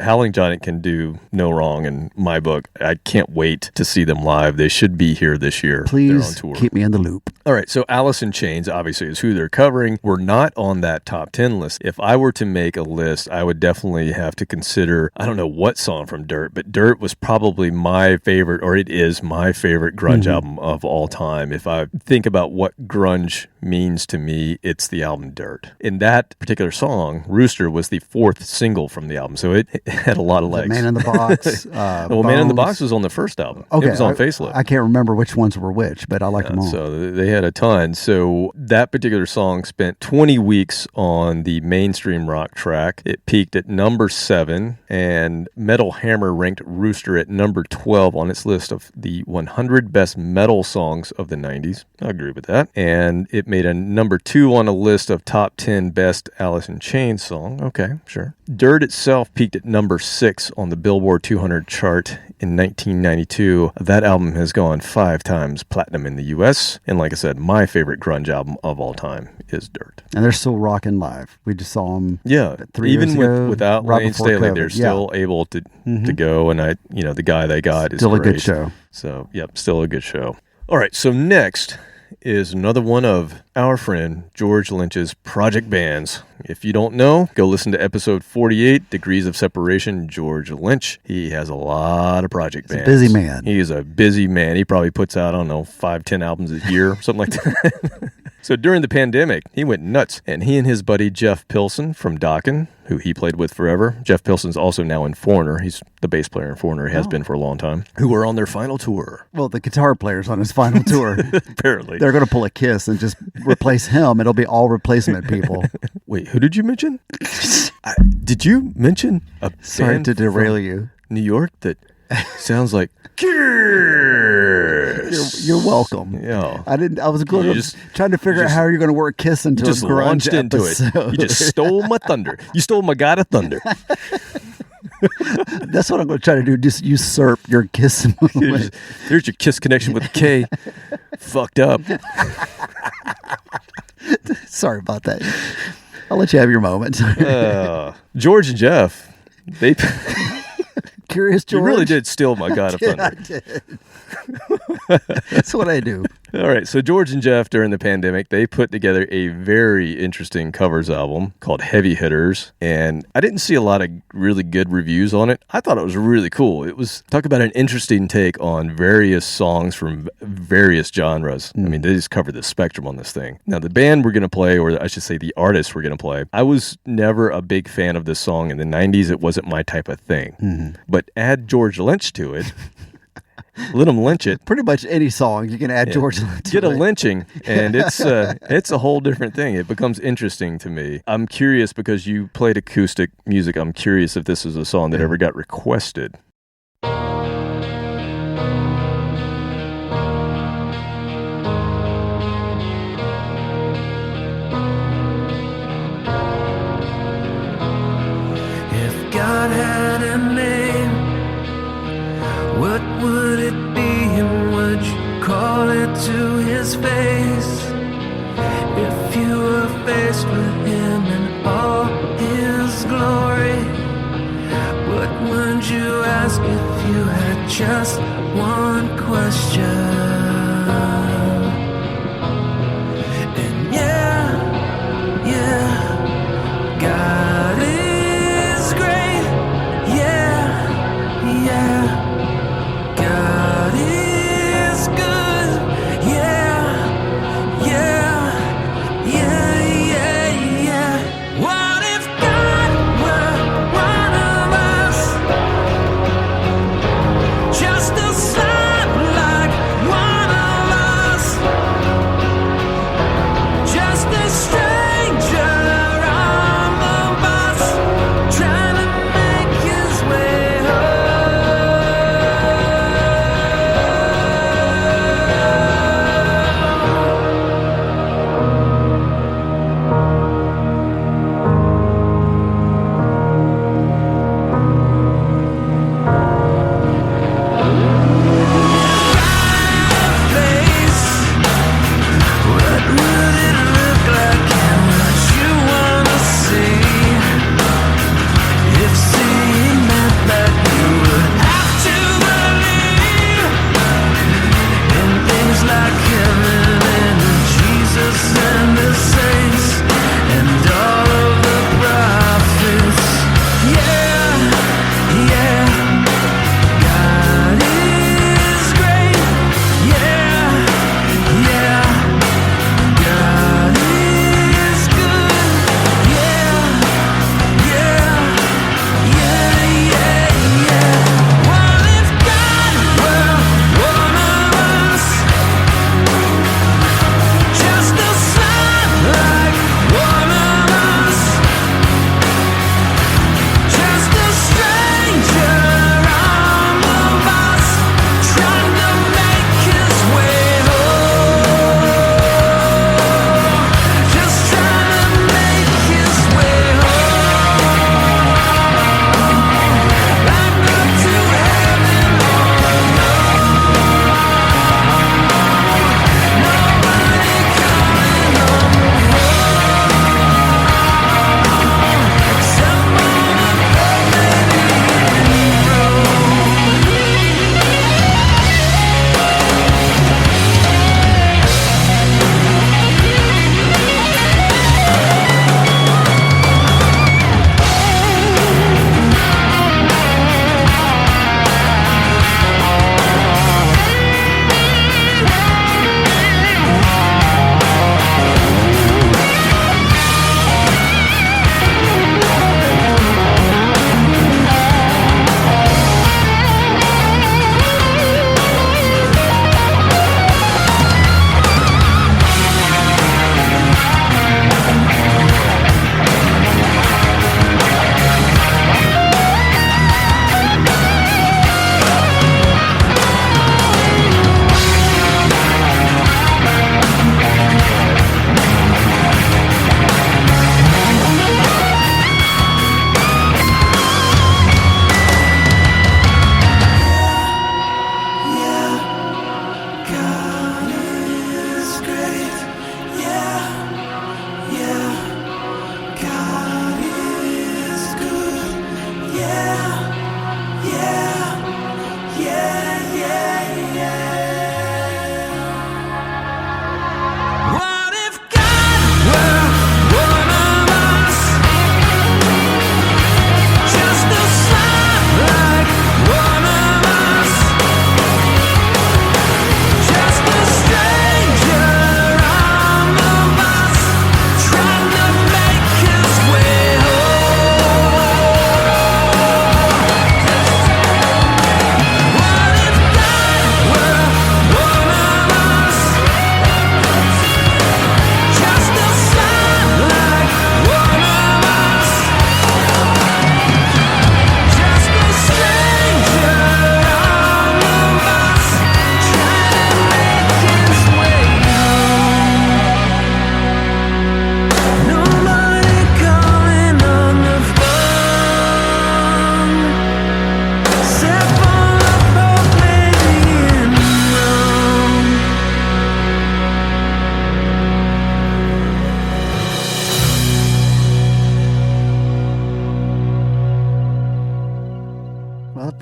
Howling Giant can do no wrong in my book. I can't wait to see them live. They should be here this year. Please They're on tour. Keep me in the loop. All right, so Alice in Chains obviously is who they're covering. We're not on that top 10 list. If I were to make a list, I would definitely have to consider, I don't know what song from Dirt, but Dirt was probably my favorite, or it is my favorite grunge album of all time. If I think about what grunge means to me, it's the album Dirt. In that particular song, Rooster was the 4th single from the album, so it had a lot of legs. Man in the Box. Man in the Box was on the first album. Okay, it was on Facelift. I can't remember which ones were which, but I like them all. So they had a ton. So that particular song spent 20 weeks on the mainstream rock track. It peaked at number 7, and Metal Hammer ranked Rooster at number 12 on its list of the 100 best metal songs of the 90s. I agree with that. And it made a number 2 on a list of top 10 best Alice in Chains song. Okay, sure. Dirt itself peaked at number 6 on the Billboard 200 chart in 1992. That album has gone 5 times platinum in the U.S. And like I said, my favorite grunge album of all time is Dirt. And they're still rocking live. We just saw them 3 even years ago, without right Lane Staley, they're still able to go. And the guy they got is still great. A good show. So, still a good show. All right, so next is another one of our friend George Lynch's project bands. If you don't know, go listen to episode 48, Degrees of Separation, George Lynch. He has a lot of project bands. He's a busy man. He is a busy man. He probably puts out, 5-10 albums a year, something like that. So during the pandemic, he went nuts, and he and his buddy Jeff Pilson from Dokken, who he played with forever. Jeff Pilson's also now in Foreigner. He's the bass player in Foreigner. He has been for a long time. Who were on their final tour. Well, the guitar player's on his final tour. Apparently. They're going to pull a Kiss and just replace him. It'll be all replacement people. Wait, who did you mention? Did you mention a Sorry band to derail you. New York that sounds like Kiss? You're welcome. Yeah. I was trying to figure out how you're going to work Kiss into a grunge episode. Into it. You just stole my thunder. You stole my God of Thunder. That's what I'm going to try to do. Just usurp your Kiss moment. There's your Kiss connection with the K. Fucked up. Sorry about that. I'll let you have your moment. George and Jeff, they curious, George? You really did steal my God of Thunder. I did. That's what I do. All right, so George and Jeff, during the pandemic, they put together a very interesting covers album called Heavy Hitters, and I didn't see a lot of really good reviews on it. I thought it was really cool. It was, talk about an interesting take on various songs from various genres. I mean, they just covered the spectrum on this thing. Now, the band we're going to play, or I should say the artist we're going to play, I was never a big fan of this song. In the 90s, it wasn't my type of thing. But add George Lynch to it, let him lynch it. Pretty much any song you can add George Lynch to Get a it. lynching, and it's a whole different thing. It becomes interesting to me. I'm curious because you played acoustic music. I'm curious if this is a song that ever got requested. If God had a name, what would it be, and would you call it to his face? If you were faced with him in all his glory, what would you ask if you had just one question? And yeah, God is great. Yeah, God is good. Yeah. What if God were one of us? Just a son like one of us. Just a stranger on the bus, trying to make his way home.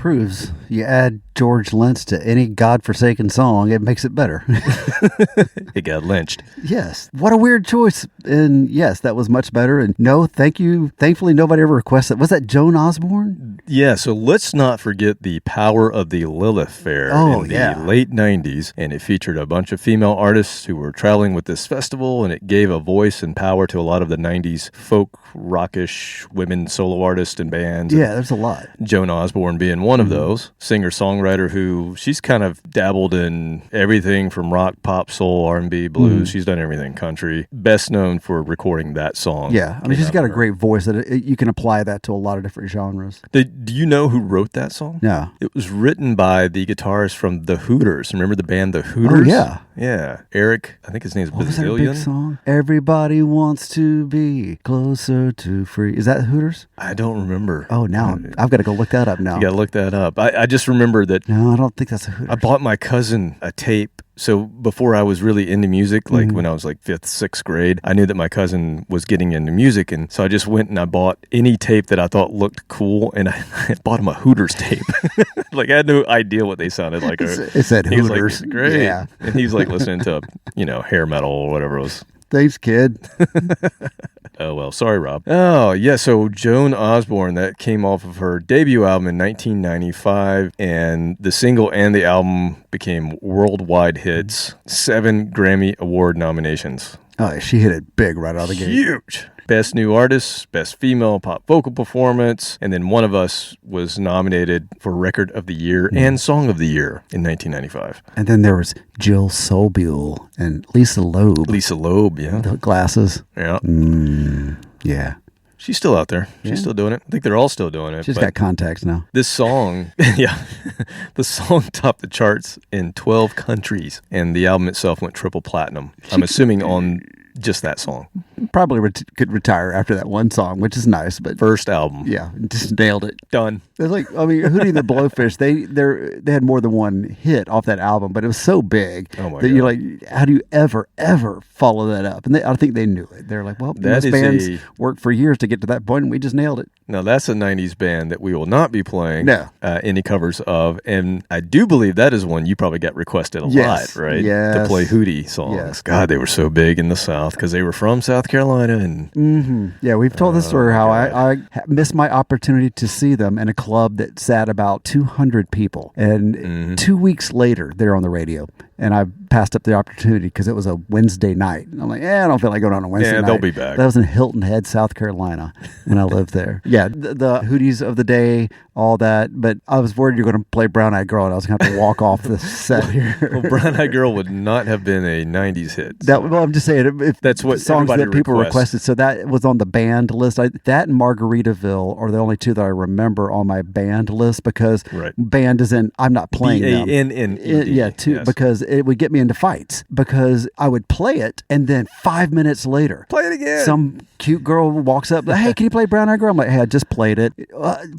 proves you add George Lynch to any godforsaken song, it makes it better. It got lynched. Yes. What a weird choice. And yes, that was much better. And no, thank you. Thankfully, nobody ever requested. Was that Joan Osborne? Yeah, so let's not forget the power of the L.I.F.E fair in the late 90s. And it featured a bunch of female artists who were traveling with this festival, and it gave a voice and power to a lot of the 90s folk, rockish women solo artists and bands. Yeah, there's a lot. Joan Osborne being one of those. Singer-songwriter who she's kind of dabbled in everything from rock, pop, soul, R&B, blues. She's done everything country. Best known for recording that song. Yeah, I mean, she's got a great voice that you can apply that to a lot of different genres. Do you know who wrote that song? No. It was written by the guitarist from the Hooters. Remember the band the Hooters? Oh, yeah. Yeah. Eric, I think his name's What was that big Bazillion. song? Everybody wants to be closer to free. Is that Hooters? I don't remember. Oh, now I've got to go look that up now. You got to look that up. I just remember that. No, I don't think that's a Hooters. I bought my cousin a tape. So before I was really into music, like when I was like 5th, 6th grade, I knew that my cousin was getting into music. And so I just went and I bought any tape that I thought looked cool. And I bought him a Hooters tape. Like I had no idea what they sounded like. It said Hooters. Like, great. Yeah. And he's like listening to, hair metal or whatever it was. Thanks, kid. Oh, well, sorry, Rob. Oh, yeah, so Joan Osborne, that came off of her debut album in 1995, and the single and the album became worldwide hits. 7 Grammy Award nominations. Oh, she hit it big right out of the gate. Huge. Best New Artist, Best Female Pop Vocal Performance, and then One of Us was nominated for Record of the Year and Song of the Year in 1995. And then there was Jill Sobule and Lisa Loeb. Lisa Loeb, yeah. The glasses. Yeah. Yeah. She's still out there. She's still doing it. I think they're all still doing it. She's got contacts now. This song, the song topped the charts in 12 countries, and the album itself went triple platinum. I'm assuming on just that song. Probably could retire after that one song, which is nice. But first album. Yeah, just nailed it. Done. It's like, I mean, Hootie and the Blowfish, they had more than one hit off that album, but it was so big that you're like, how do you ever follow that up? And I think they knew it. They're like, well, most bands worked for years to get to that point, and we just nailed it. Now, that's a 90s band that we will not be playing any covers of, and I do believe that is one you probably got requested a lot, right? Yes. To play Hootie songs. Yes. God, they were so big in the South because they were from South Carolina. And yeah, we've told this story how I missed my opportunity to see them in a club that sat about 200 people. And 2 weeks later, they're on the radio. And I passed up the opportunity because it was a Wednesday night. And I'm like, I don't feel like going on a Wednesday night. Yeah, they'll be back. That was in Hilton Head, South Carolina, when I lived there. Yeah, the Hooties of the day, all that. But I was worried you were going to play Brown Eyed Girl, and I was going to have to walk off the set here. Well, Brown Eyed Girl would not have been a 90s hit. Well, I'm just saying, if that's what songs that people requests. requested. So that was on the band list. That and Margaritaville are the only two that I remember on my band list because band is in, I'm not playing them. B-A-N-N-E-D. Yeah, because it would get me into fights because I would play it and then 5 minutes later, play it again. Some cute girl walks up, hey, can you play Brown Eyed Girl? I'm like, hey, I just played it.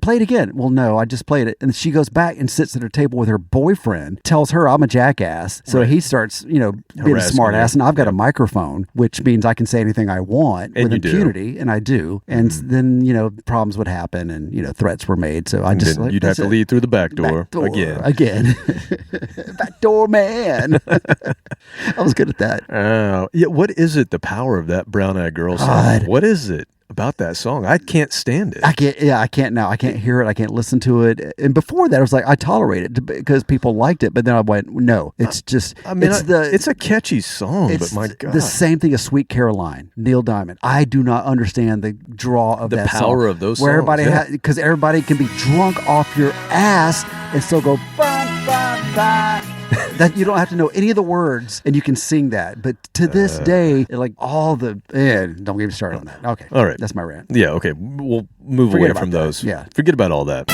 Play it again. Well, no, I just played it. And she goes back and sits at her table with her boyfriend, tells her I'm a jackass. So he starts, being a smart ass. And I've got a microphone, which means I can say anything I want with impunity. And I do. And then, problems would happen and, threats were made. So I just you'd have to lead through the back door again. Back door man. I was good at that. Oh, yeah. What is it? The power of that Brown Eyed Girl song. What is it about that song? I can't stand it. I can't now. I can't hear it. I can't listen to it. And before that, I was like, I tolerate it because people liked it. But then I went, no, it's just. I mean, it's a catchy song, but my God, the same thing as Sweet Caroline, Neil Diamond. I do not understand the draw of that song. The power of those songs. Where everybody because everybody can be drunk off your ass and still go ba ba ba. That you don't have to know any of the words and you can sing that. But to this day, like all the don't get me started on that. Okay. All right. That's my rant. Yeah, okay. We'll move away from those. Yeah. Forget about all that.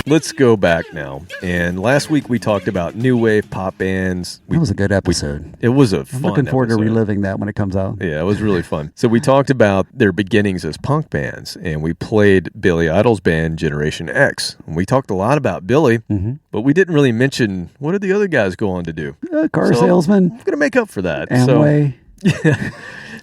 Let's go back now. And last week we talked about new wave pop bands. That was a good episode. It was a fun I'm looking forward episode. to reliving that when it comes out. Yeah, it was really fun. So we talked about their beginnings as punk bands, and we played Billy Idol's band Generation X. And we talked a lot about Billy, but we didn't really mention what did the other guys go on to do. Car salesman. I'm going to make up for that. Amway.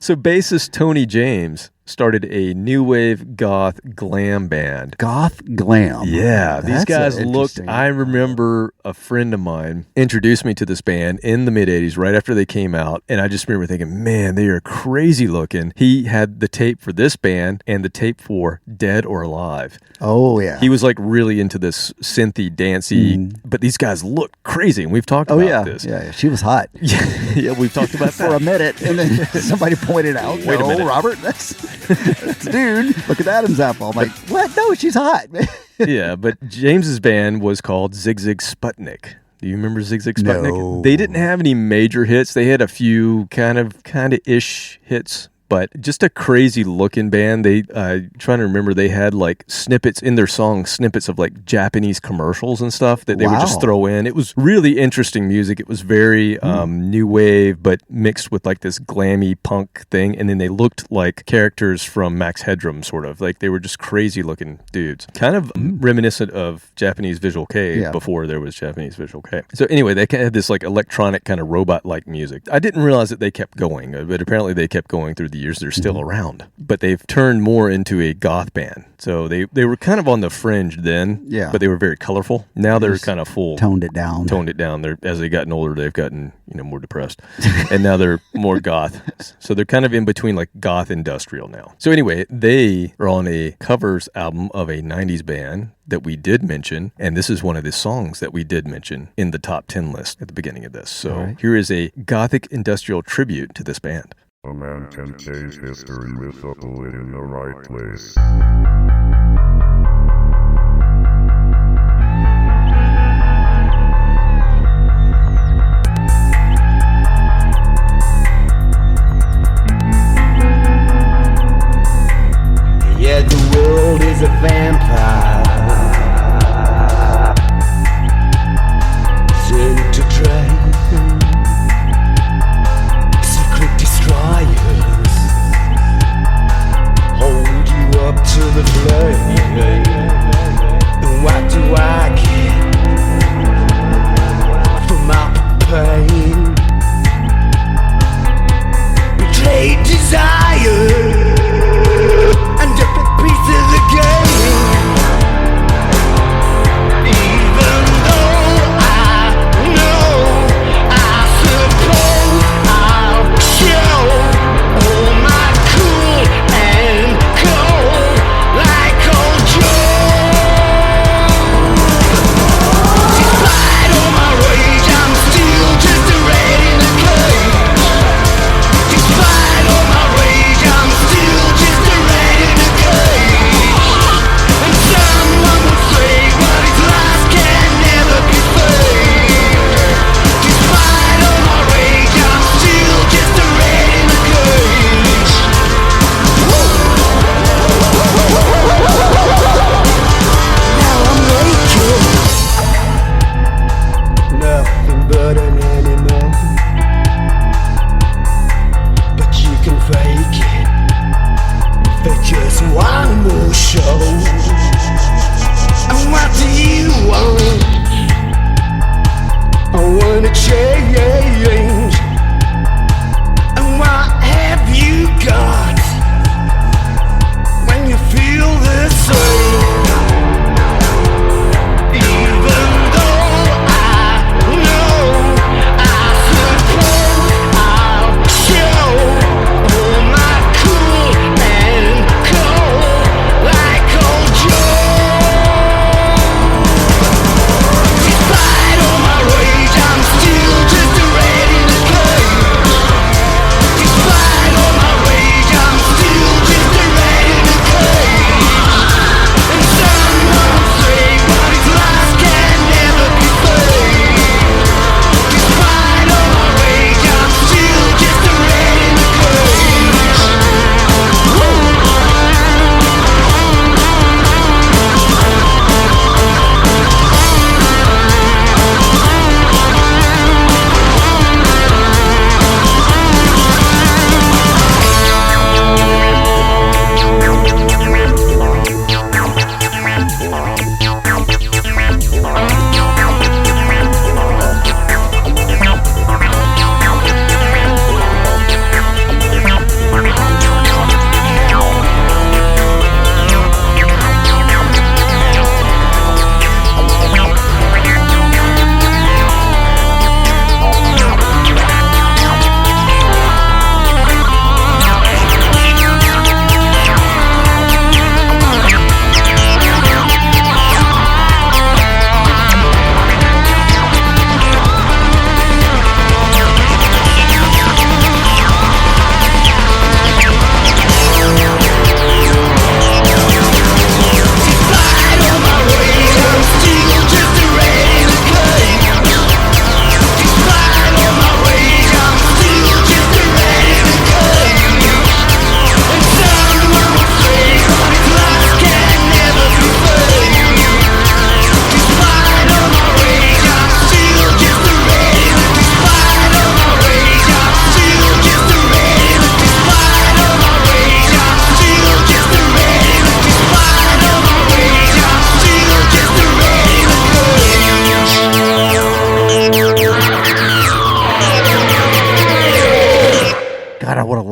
So bassist Tony James started a new wave goth glam band. Goth glam. Yeah, these guys looked. interesting. I remember a friend of mine introduced me to this band in the mid 80s, right after they came out, and I just remember thinking, man, they are crazy looking. He had the tape for this band and the tape for Dead or Alive. Oh yeah, He was like really into this synthy, dancey, but these guys looked crazy, and we've talked about this. Yeah, she was hot Yeah, we've talked about for that. a minute, and then somebody pointed out, Wait a minute. Robert, that's dude, look at Adam's apple. I'm like, what? No, she's hot. Yeah, but James's band was called Zig Zig Sputnik. Do you remember Zig Zig Sputnik? No. They didn't have any major hits. They had a few kind of ish hits, but just a crazy looking band. They trying to remember, they had like snippets in their songs, snippets of like Japanese commercials and stuff that they would just throw in. It was really interesting music. It was very new wave, but mixed with like this glammy punk thing. And then they looked like characters from Max Headroom, sort of like they were just crazy looking dudes, kind of reminiscent of Japanese Visual K before there was Japanese Visual K. So anyway, they had this like electronic kind of robot like music. I didn't realize that they kept going, but apparently they kept going through the years. They're still around, but they've turned more into a goth band. So they were kind of on the fringe then, but they were very colorful. Now they're kind of full. Toned it down. They're, as they've gotten older, they've gotten more depressed, and now they're more goth. So they're kind of in between like goth industrial now. So anyway, they are on a covers album of a 90s band that we did mention, and this is one of the songs that we did mention in the top 10 list at the beginning of this. So here is a gothic industrial tribute to this band. A man can change history without putting it in the right place. Yeah, the world is a vampire. It's in to drain. Secret destroyers hold you up to the flame.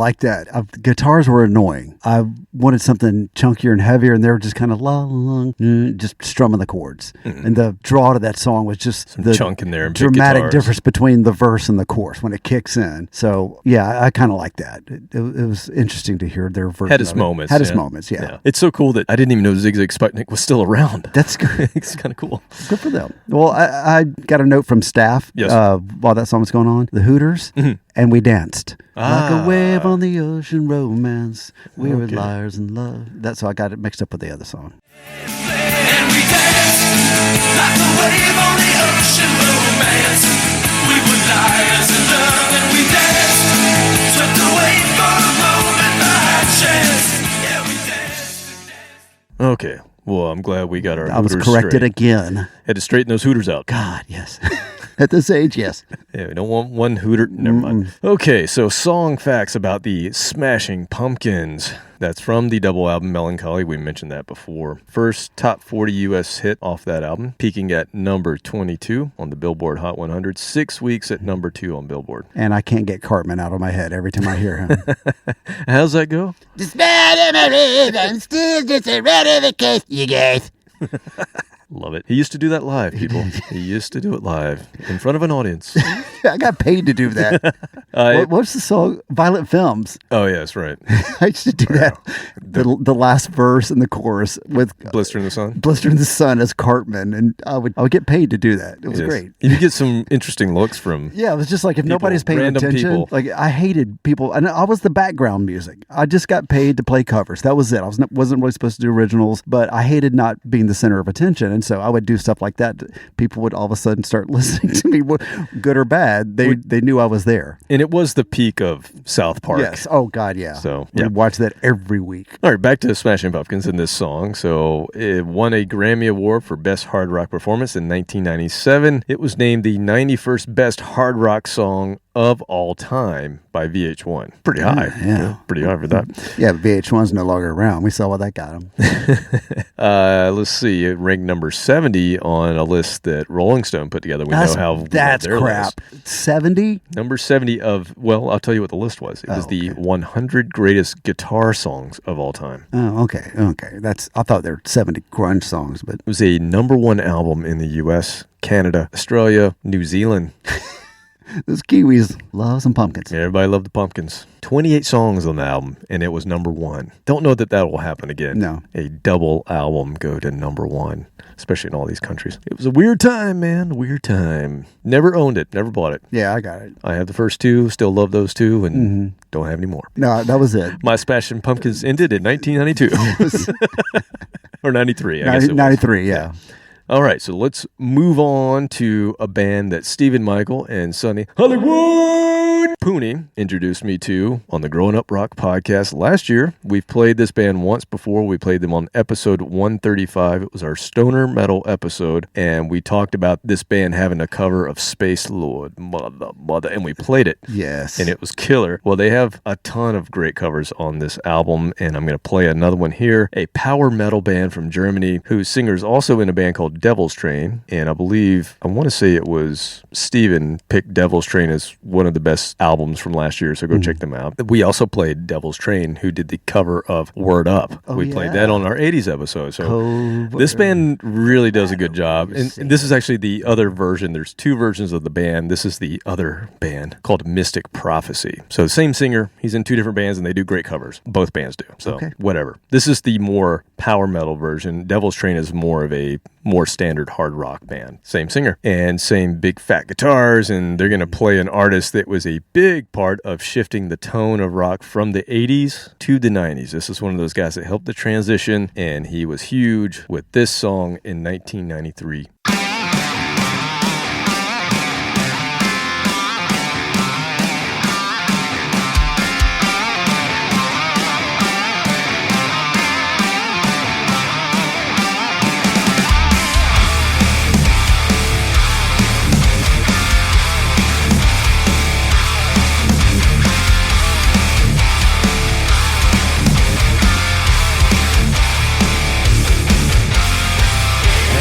like that. Guitars were annoying. I wanted something chunkier and heavier, and they were just kind of just strumming the chords. And the draw to that song was just Some the chunk in there and big dramatic guitars. difference between the verse and the chorus when it kicks in. So yeah, I kind of like that. It was interesting to hear their version. Had its of it. moments. Had its yeah. moments. Yeah. It's so cool that I didn't even know Zig Zig Sputnik was still around. That's good. It's kind of cool. Good for them. Well, I got a note from staff Yes. while that song was going on. The Hooters, and we danced. Like Ah. a wave on the ocean, romance. We were Okay. liars in love. That's how I got it mixed up with the other song. And we danced like a wave on the ocean, romance. We were liars in love, and we danced, swept away for a moment the high chance. Yeah, we danced. Okay. Well, I'm glad we got our I was Hooters corrected straight. again. Had to straighten those Hooters out. God, yes. At this age, yes. Yeah, we don't want one Hooter. Never mind. Okay, so song facts about the Smashing Pumpkins. That's from the double album Melancholy. We mentioned that before. First top 40 U.S. hit off that album, peaking at number 22 on the Billboard Hot 100, 6 weeks at number 2 on Billboard. And I can't get Cartman out of my head every time I hear him. How's that go? Despite of my rib, I'm still just a rat of the case, you guys. Love it. He used to do that live, people. He used to do it live in front of an audience. I got paid to do that. What's the song? Violent Films. Oh, yes, right. I used to do that. The last verse and the chorus with Blister in the Sun. Blister in the Sun as Cartman, and I would get paid to do that. It was great. You get some interesting looks from Yeah, it was just like if people, nobody's paying random attention. people. Like I hated people, and I was the background music. I just got paid to play covers. That was it. I wasn't really supposed to do originals, but I hated not being the center of attention, and so I would do stuff like that. People would all of a sudden start listening to me, good or bad. They knew I was there. And it was the peak of South Park. Yes. Oh God, yeah. So we watch that every week. All right, back to Smashing Pumpkins in this song. So it won a Grammy Award for Best Hard Rock Performance in 1997. It was named the 91st Best Hard Rock Song of all time by VH1. Pretty high. Yeah. Pretty high for that. Yeah, VH1's no longer around. We saw what that got them. Let's see. It ranked number 70 on a list that Rolling Stone put together. We know how that's their crap. list. 70? Number 70 of, well, I'll tell you what the list was. It was the 100 greatest guitar songs of all time. Oh, okay. I thought there were 70 grunge songs, but It was a number 1 album in the U.S., Canada, Australia, New Zealand. those Kiwis love some pumpkins. Everybody loved the Pumpkins. 28 songs on the album, and it was number 1. Don't know that will happen again. No. A double album go to number 1, especially in all these countries. It was a weird time, man. Weird time. Never owned it. Never bought it. Yeah, I got it. I have the first 2, still love those 2, and don't have any more. No, that was it. My Smashing Pumpkins ended in 1992. Or 93, I guess it was. 93, yeah. All right, so let's move on to a band that Stephen Michael and Sonny Hollywood Pooney introduced me to on the Growing Up Rock podcast last year. We've played this band once before. We played them on episode 135. It was our stoner metal episode, and we talked about this band having a cover of Space Lord, Mother, and we played it. Yes. And it was killer. Well, they have a ton of great covers on this album, and I'm going to play another one here. A power metal band from Germany whose singer's also in a band called Devil's Train, and I want to say it was Steven picked Devil's Train as one of the best albums from last year, so go check them out. We also played Devil's Train, who did the cover of Word Up. We played that on our 80s episode. So this band really does a good job. And this is actually the other version. There's 2 versions of the band. This is the other band called Mystic Prophecy. So the same singer, he's in 2 different bands, and they do great covers. Both bands do. So whatever. This is the more power metal version. Devil's Train is more of a more standard hard rock band. Same singer and same big fat guitars, and they're going to play an artist that was a big part of shifting the tone of rock from the 80s to the 90s. This is one of those guys that helped the transition, and he was huge with this song in 1993.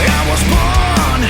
I was born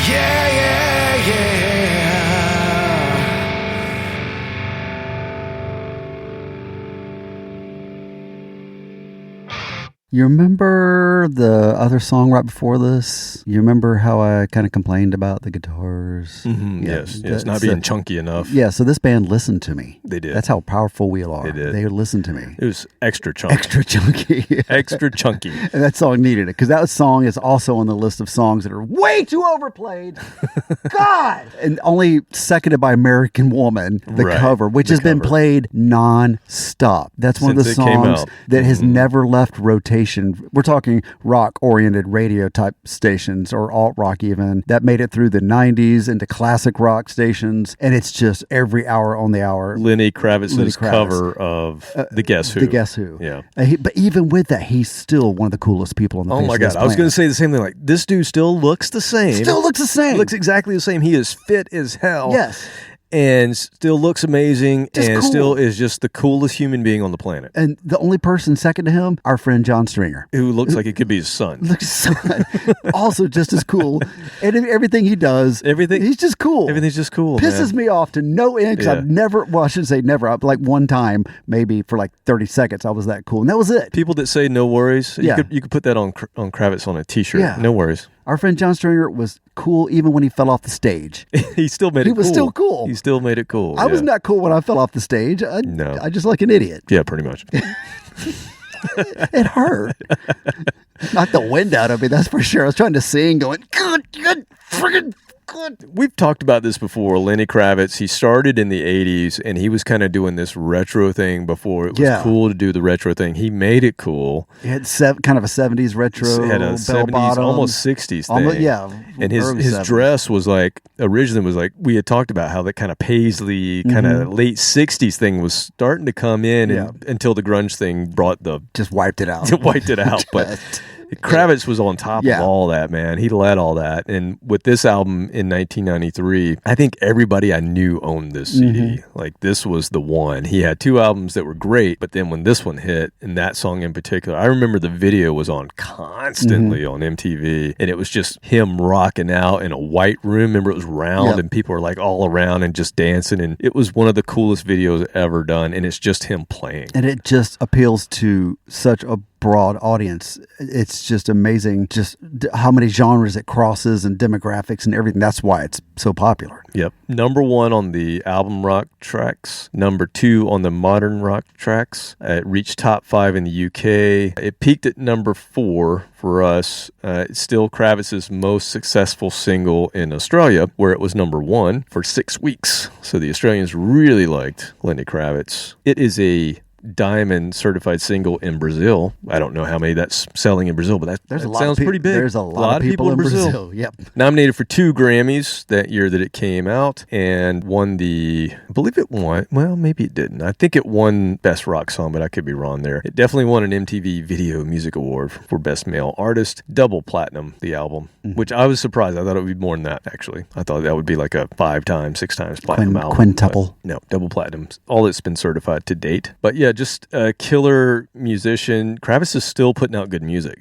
Yeah, yeah, yeah. You remember the other song right before this? You remember how I kind of complained about the guitars? Mm-hmm, yes. Not being chunky enough. Yeah, so this band listened to me. They did. That's how powerful we are. They did. They listened to me. It was extra chunky. Extra chunky. Extra chunky. And that song needed it, because that song is also on the list of songs that are way too overplayed. God! And only seconded by American Woman, the cover, which has been played non-stop. That's one of the songs that has never left rotation. We're talking rock-oriented radio type stations, or alt-rock even, that made it through the 90s into classic rock stations, and it's just every hour on the hour. Lenny Kravitz's cover of the Guess Who. The Guess Who. Yeah. But even with that, he's still one of the coolest people on the face of this planet. I was going to say the same thing. Like, this dude still looks the same. Still looks the same. Looks exactly the same. He is fit as hell. Yes. And still looks amazing, Just and cool. Still is just the coolest human being on the planet. And the only person second to him, our friend John Stringer. Who looks like it could be his son. Also just as cool. And everything he does, he's just cool. Everything's just cool, Pisses me off to no end, because I've never, well, I shouldn't say never, like one time, maybe for like 30 seconds, I was that cool. And that was it. People that say no worries, you could put that on Kravitz on a t-shirt. Yeah. No worries. Our friend John Stringer was cool even when he fell off the stage. He still made it cool. He was still cool. He still made it cool. I was not cool when I fell off the stage. No. I just like an idiot. Yeah, pretty much. It hurt. Knocked the wind out of me, that's for sure. I was trying to sing, going, good, friggin' good. We've talked about this before. Lenny Kravitz, he started in the 80s, and he was kind of doing this retro thing before it was cool to do the retro thing. He made it cool. He had kind of a 70s retro, had a 70s, almost 60s thing. And his dress was like, originally was like, we had talked about how that kind of paisley, kind of late 60s thing was starting to come in until the grunge thing brought just wiped it out. But Kravitz was on top of all that, man. He led all that. And with this album in 1993, I think everybody I knew owned this CD. Like, this was the one. He had two albums that were great, but then when this one hit, and that song in particular, I remember the video was on constantly on MTV, and it was just him rocking out in a white room. Remember, it was round, and people were like all around and just dancing, and it was one of the coolest videos ever done, and it's just him playing. And it just appeals to such a broad audience. It's just amazing just how many genres it crosses and demographics and everything. That's why it's so popular. Yep. Number 1 on the album rock tracks. Number 2 on the modern rock tracks. It reached top 5 in the UK. It peaked at number 4 for us. It's still Kravitz's most successful single in Australia, where it was number 1 for 6 weeks. So the Australians really liked Lenny Kravitz. It is a diamond certified single in Brazil. I don't know how many that's selling in Brazil, but that sounds pretty big. There's a lot of people in Brazil. Yep. Nominated for 2 Grammys that year that it came out, and won I believe it won, well, maybe it didn't. I think it won Best Rock Song, but I could be wrong there. It definitely won an MTV Video Music Award for Best Male Artist. Double platinum, the album, which I was surprised. I thought it would be more than that, actually. I thought that would be like a 5 times, 6 times platinum album. Quintuple. No, double platinum. All that's been certified to date. But yeah, just a killer musician. Kravitz is still putting out good music.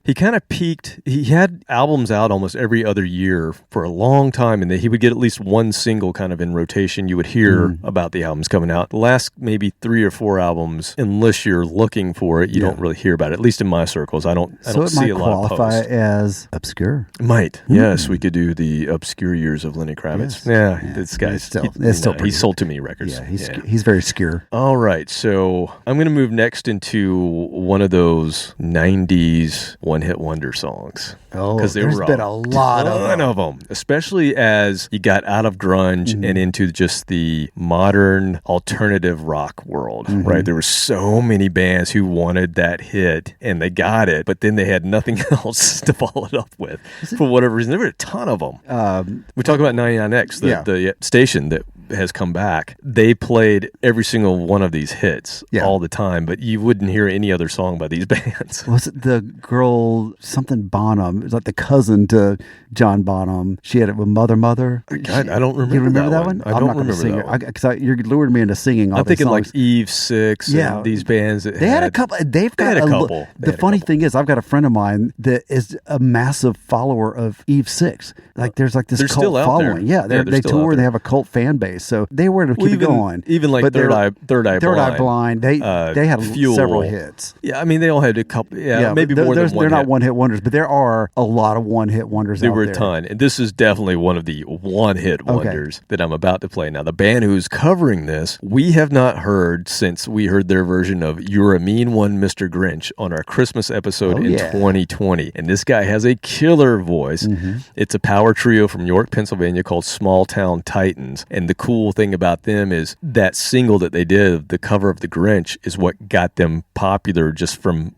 He kind of peaked. He had albums out almost every other year for a long time, and he would get at least one single kind of in rotation. You would hear about the albums coming out. The last maybe 3 or 4 albums, unless you're looking for it, you don't really hear about it. At least in my circles, I don't see a lot of posts. So it might qualify as obscure. It might. Yes, we could do the obscure years of Lenny Kravitz. Yes. This guy's still he sold too many records. Yeah, he's very obscure. All right, so I'm going to move next into one of those 90s one-hit wonder songs. Oh, because there's been a lot of them, especially as you got out of grunge and into just the modern alternative rock world, right? There were so many bands who wanted that hit, and they got it, but then they had nothing else to follow it up with for whatever reason. There were a ton of them. We talk about 99X, the station that has come back. They played every single one of these hits all the time, but you wouldn't hear any other song by these bands. Was it the girl Gail something Bonham. It was like the cousin to John Bonham. She had it with Mother. God, I don't remember. You remember that one? I don't remember that one. Because you lured me into singing all I'm thinking songs. like Eve6 and these bands. They had a couple. They've got a couple. The funny thing is, I've got a friend of mine that is a massive follower of Eve6. Like there's like this cult following. Yeah, they tour. They have a cult fan base. So they were to keep it going. Even like Third Eye Blind. They had Fuel. several hits. Yeah, I mean they all had a couple. Yeah, maybe more than one. They're not one-hit wonders, but there are a lot of one-hit wonders. There were a ton, and this is definitely one of the one-hit wonders that I'm about to play. Now, the band who's covering this, we have not heard since we heard their version of "You're a Mean One, Mr. Grinch" on our Christmas episode in 2020. And this guy has a killer voice. Mm-hmm. It's a power trio from York, Pennsylvania called Small Town Titans. And the cool thing about them is that single that they did, the cover of The Grinch, is what got them popular just going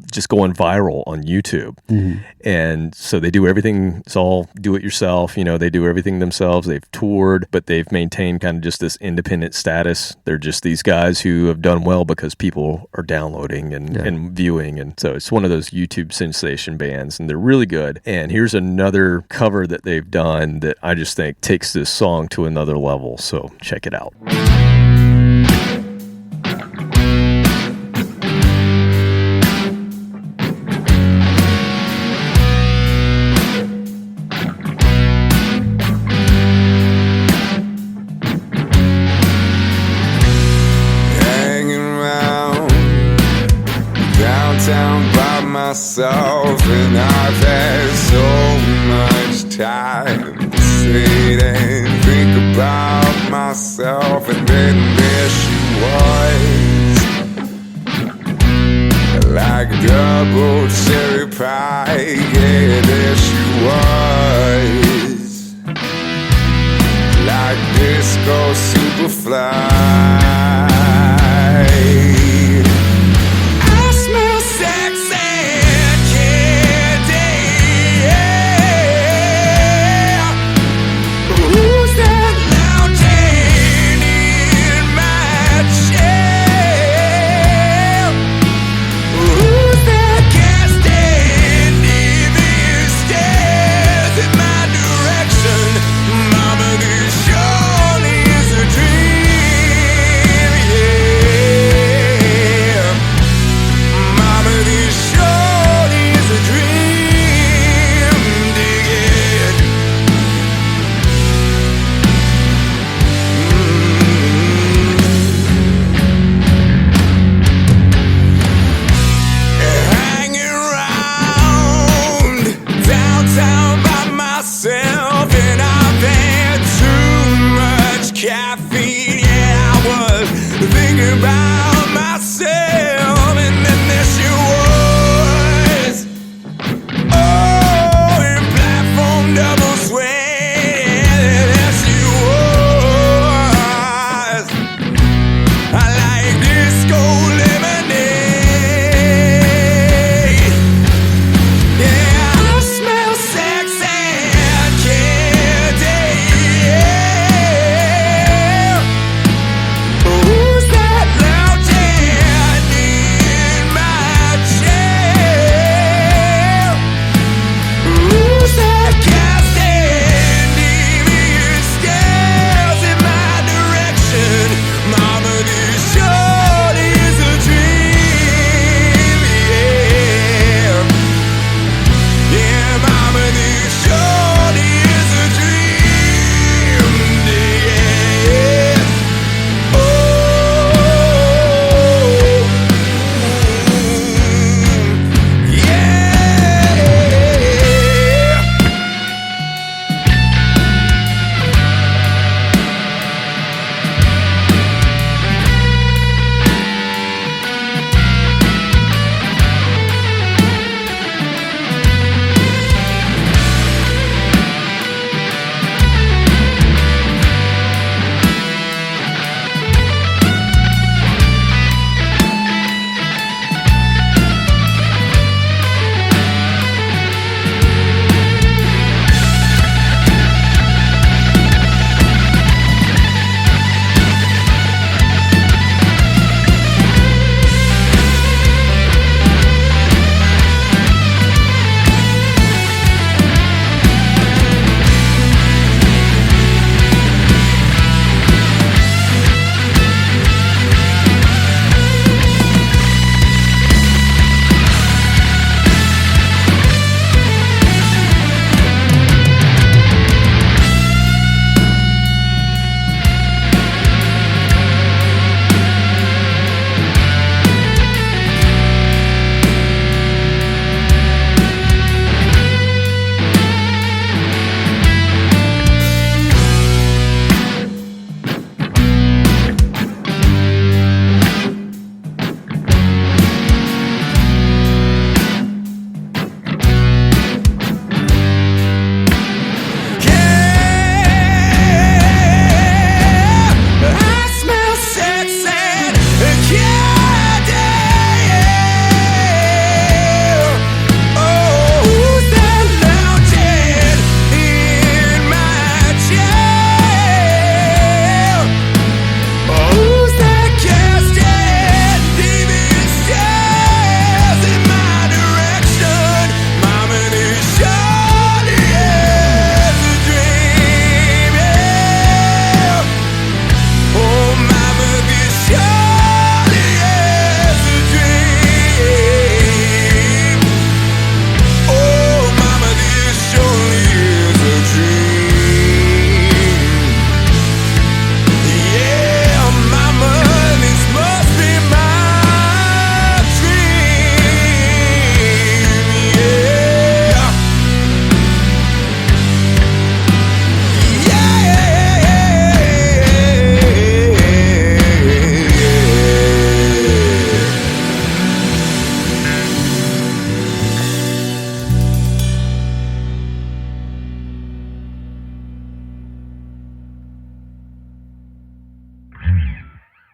viral on YouTube. Mm-hmm. And so they do everything. It's all do it yourself. They do everything themselves. They've toured, but they've maintained kind of just this independent status. They're just these guys who have done well because people are downloading and viewing. And so it's one of those YouTube sensation bands, and they're really good. And here's another cover that they've done that I just think takes this song to another level. So check it out. Myself, and I've had so much time to sit and think about myself, and then there she was, like a double cherry pie. Yeah, there she was, like disco superfly.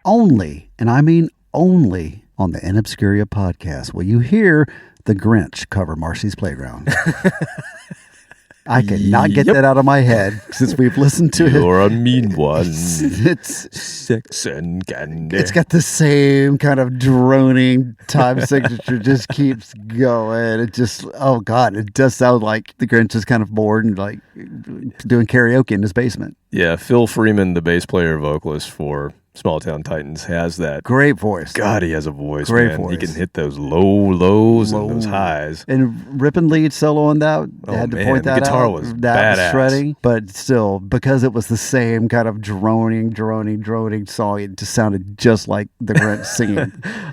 only, and I mean only, on the InObscuria podcast will you hear the Grinch cover Marcy's Playground. I cannot get that out of my head since we've listened to it. You're a mean one. It's sex and candy. It's got the same kind of droning time signature, just keeps going. It just, oh God, it does sound like the Grinch is kind of bored and like doing karaoke in his basement. Yeah, Phil Freeman, the bass player vocalist for Small Town Titans, has that great voice. God, he has a voice. Great man. voice. He can hit those lows and those highs. And ripping lead solo on that, I had to point that out. The guitar was that badass. was shredding, but still, because it was the same kind of droning song, it just sounded just like the Grinch singing.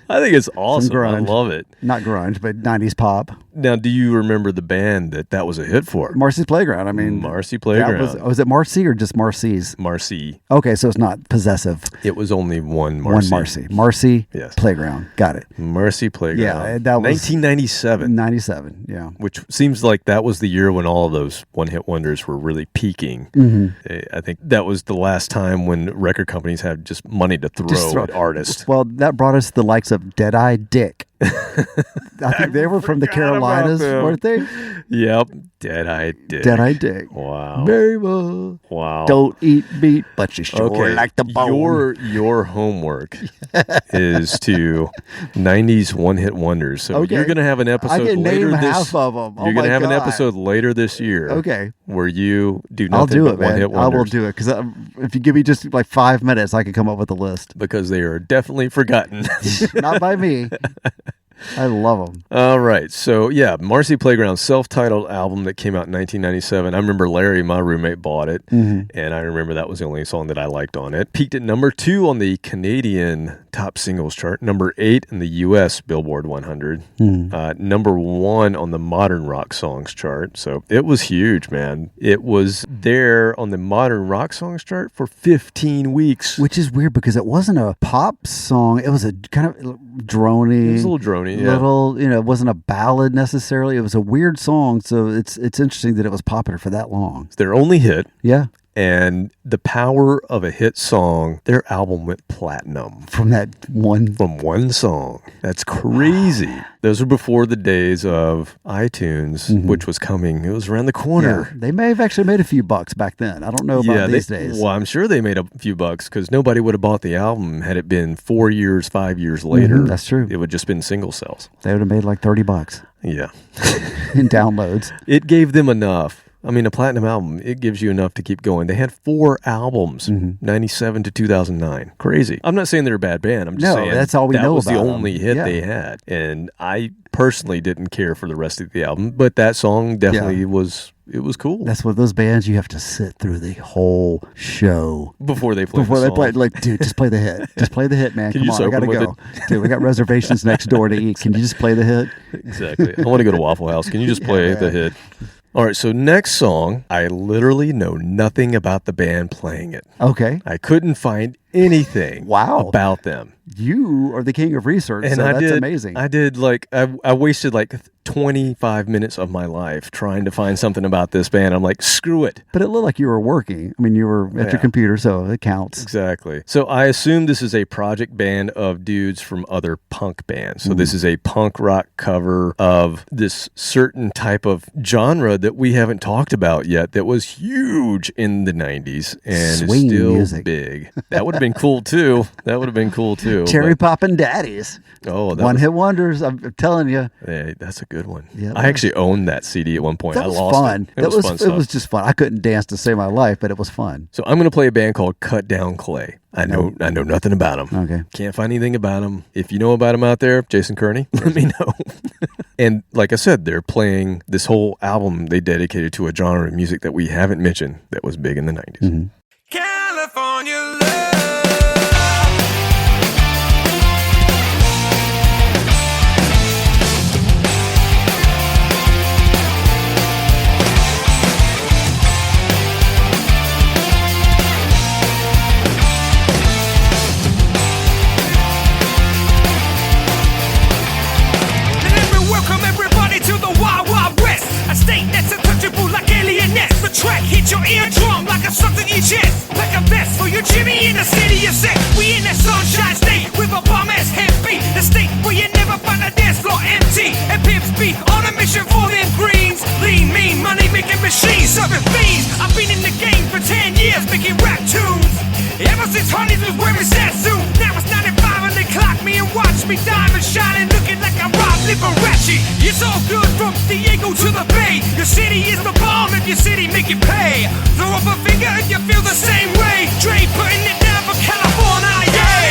I think it's awesome. I love it. Not grunge, but 90s pop. Now, do you remember the band that was a hit for? Marcy's Playground. I mean, Marcy Playground. Was it Marcy or just Marcy's? Marcy. Okay, so it's not possessive. It was only one Marcy. One Marcy. Marcy yes. Playground. Got it. Marcy Playground. Yeah, that was 1997. 97, yeah. Which seems like that was the year when all of those one-hit wonders were really peaking. Mm-hmm. I think that was the last time when record companies had just money to throw at artists. Well, that brought us the likes of Dead-Eye Dick. I think they were from the Carolinas, weren't they? Yep. Dead-Eye Dick. Dead-Eye Dick. Wow. Very well. Wow. Don't eat meat, but you sure like the bone. Your homework is to 90s one-hit wonders. So you're going to have an episode I can later name this half of them. You're going to have an episode later this year. Okay. Where you do I'll nothing do but it, man. one-hit wonders. I will do it because if you give me just like 5 minutes, I can come up with a list. Because they are definitely forgotten. Not by me. I love them. All right. So, yeah, Marcy Playground, self-titled album that came out in 1997. I remember Larry, my roommate, bought it, and I remember that was the only song that I liked on it. Peaked at number 2 on the Canadian top singles chart, number 8 in the U.S. Billboard 100, number 1 on the modern rock songs chart. So it was huge, man. It was there on the modern rock songs chart for 15 weeks. Which is weird because it wasn't a pop song. It was a kind of droning. It was a little droning. Yeah. Little, it wasn't a ballad necessarily. It was a weird song, so it's interesting that it was popular for that long. It's their only hit. Yeah. And the power of a hit song, their album went platinum. From one song. That's crazy. Wow. Those were before the days of iTunes, which was coming. It was around the corner. Yeah. They may have actually made a few bucks back then. I don't know about these days. Well, I'm sure they made a few bucks because nobody would have bought the album had it been 4 years, 5 years later. That's true. It would just been single sales. They would have made like $30. Yeah. In downloads. It gave them enough. I mean, a platinum album, it gives you enough to keep going. They had 4 albums, 97 to 2009. Crazy. I'm not saying they're a bad band. I'm just saying that's all we know that was about the only hit they had. And I personally didn't care for the rest of the album, but that song definitely was cool. That's one of those bands you have to sit through the whole show before they play. Like, dude, just play the hit. Just play the hit, man. Come on, I gotta go. Dude, we got reservations next door to eat. Can you just play the hit? Exactly. I want to go to Waffle House. Can you just play the hit? All right, so next song, I literally know nothing about the band playing it. Okay. I couldn't find anything about them. You are the king of research, and so that's amazing. I did I wasted like 25 minutes of my life trying to find something about this band. I'm like, screw it. But it looked like you were working. I mean, you were at your computer, so it counts. Exactly. So I assume this is a project band of dudes from other punk bands. So this is a punk rock cover of this certain type of genre that we haven't talked about yet that was huge in the 90s and Swing is still music. big. That would have been cool too. Cherry Poppin' Daddies. Oh, One-hit wonders. I'm telling you. Hey, that's a good one. Yeah, I actually owned that CD at one point. That was I lost fun. it. It was fun stuff. It was just fun. I couldn't dance to save my life, but it was fun. So I'm going to play a band called Cut Down Clay. I know nothing about them. Okay. Can't find anything about them. If you know about them out there, Jason Kearney, let me know. And like I said, they're playing this whole album they dedicated to a genre of music that we haven't mentioned that was big in the 90s. California love. Track hit your eardrum. drum like a sucked in your chest. Like a vest for your Jimmy in the city you set. We in that sunshine state with a bomb ass head beat. The state where you never find a dance floor empty. And pimps be on a mission for them greens. Lean, mean, money making machines, serving fiends. I've been in the game for 10 years making rap tunes. Ever since Honeys was wearing Sassoon. Now it's 95 and they clock me and watch me diamond shining, looking like I'm Rob Liberace. It's all good from Diego to the Bay. Your city is the bomb if your city make it pay. Throw up a finger if you feel the same way. Dre putting it down for California, yeah.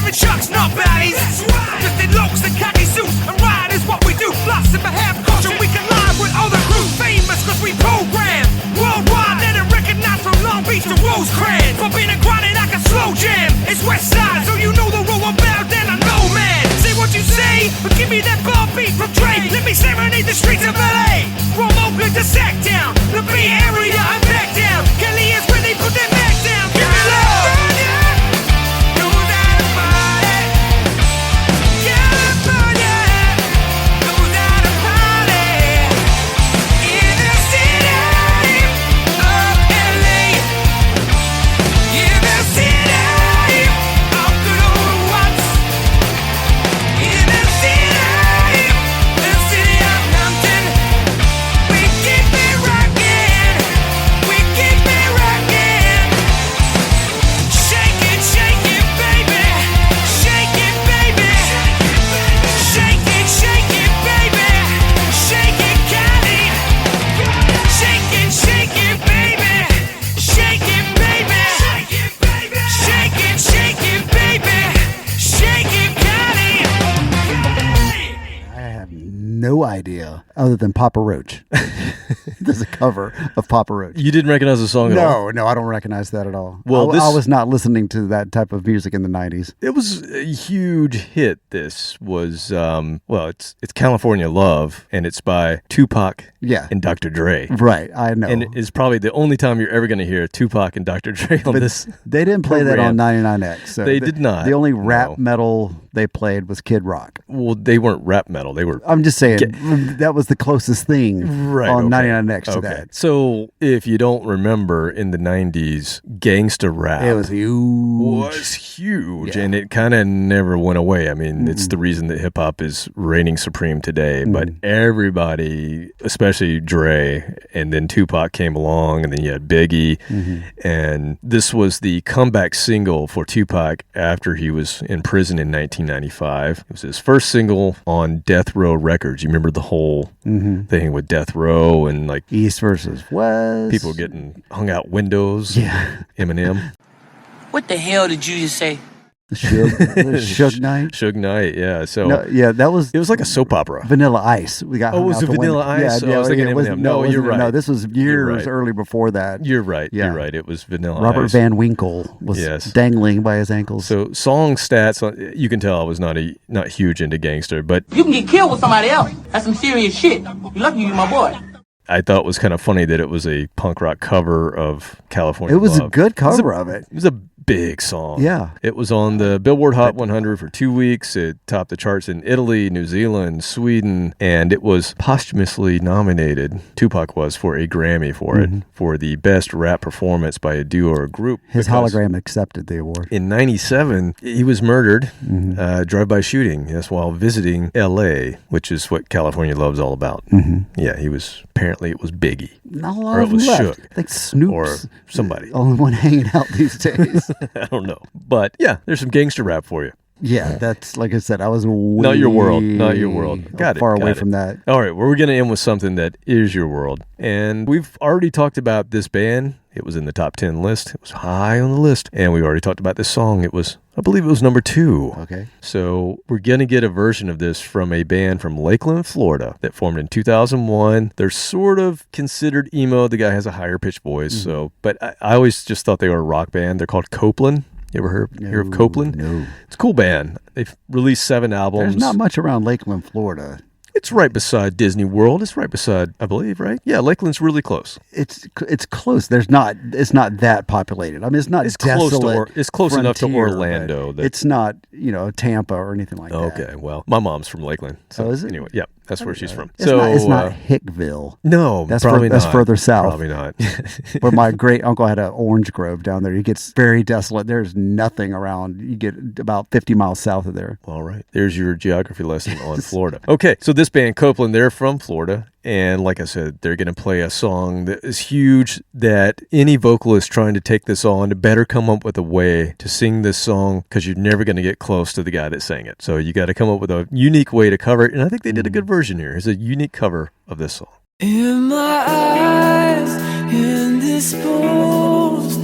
Chucks, not baddies. That's right. Just in looks and khaki suits and ride is what we do. Plus, if I have culture, we can live with all the crew. Famous cause we program worldwide. Let it recognize from Long Beach to Rosecrans. Bumping and grinding like a slow jam. It's West Side, so you know the roll about then I know, man. Say what you say, but give me that ball beat from Dre. Let me serenade the streets of LA. From Oakland to Sacktown, the Bay Area, I'm back down. Kelly is where they put their back down. Give me love. No idea other than Papa Roach. There's a cover of Papa Roach. You didn't recognize the song at all? No, I don't recognize that at all. Well, I was not listening to that type of music in the 90s. It was a huge hit. This was, it's California Love, and it's by Tupac and Dr. Dre. Right, I know. And it's probably the only time you're ever going to hear Tupac and Dr. Dre on this. They didn't play that on 99X. So they did not. The only rap metal they played was Kid Rock. Well, they weren't rap metal. They were. I'm just saying, that was the closest thing on 99X to that. So if you don't remember, in the 90s, gangsta rap it was huge. And it kind of never went away. I mean, it's the reason that hip hop is reigning supreme today. But everybody, especially Dre, and then Tupac came along, and then you had Biggie. And this was the comeback single for Tupac after he was in prison in 1995. It was his first single on Death Row Records. You remember the whole thing with Death Row and like East versus West, people getting hung out windows. Eminem. What the hell did you just say? Suge Knight. Suge Knight, yeah. So that was. It was like a soap opera. Vanilla Ice. We got. Was it Vanilla Ice? I was thinking Eminem. No, you're right. No, this was years early before that. You're right. You're right. It was Vanilla Ice. Robert Van Winkle was dangling by his ankles. So song stats, you can tell I was not huge into gangster, but you can get killed with somebody else. That's some serious shit. You lucky you my boy. I thought it was kind of funny that it was a punk rock cover of California It was Love. A good cover of it. It was a big song. Yeah. It was on the Billboard Hot 100 for 2 weeks. It topped the charts in Italy, New Zealand, Sweden, and it was posthumously nominated, Tupac was, for a Grammy for it, for the best rap performance by a duo or group. His hologram accepted the award. In 97, he was murdered, drive-by shooting, while visiting L.A., which is what California Love's all about. Yeah, apparently it was Biggie. Not a lot or of it was them Shook. left. Like Snoop's or somebody. Only one hanging out these days. I don't know. But yeah, there's some gangster rap for you. Yeah, that's like I said, I was not your world. Not your world. Far away from that. All right, well, we're going to end with something that is your world. And we've already talked about this band. It was in the top 10 list. It was high on the list. And we already talked about this song. I believe it was number 2. Okay. So we're going to get a version of this from a band from Lakeland, Florida that formed in 2001. They're sort of considered emo. The guy has a higher pitched voice. But I always just thought they were a rock band. They're called Copeland. You ever hear of Copeland? No. It's a cool band. They've released 7 albums. There's not much around Lakeland, Florida. It's right beside Disney World. It's right beside, I believe, right? Yeah, Lakeland's really close. It's close. It's not that populated. I mean, it's not desolate. It's close enough to frontier, Orlando. It's not, Tampa or anything like that. Okay, well, my mom's from Lakeland. So is it? Anyway, yeah, that's where she's from. It's not Hickville. No, that's probably that's not. further south. Probably not. Where my great uncle had an orange grove down there. It gets very desolate. There's nothing around. You get about 50 miles south of there. All right. There's your geography lesson on Florida. Okay, so this band, Copeland, they're from Florida. And like I said, they're going to play a song that is huge that any vocalist trying to take this on better come up with a way to sing this song because you're never going to get close to the guy that sang it. So you got to come up with a unique way to cover it. And I think they did a good version here. It's a unique cover of this song. In my eyes, in this pose,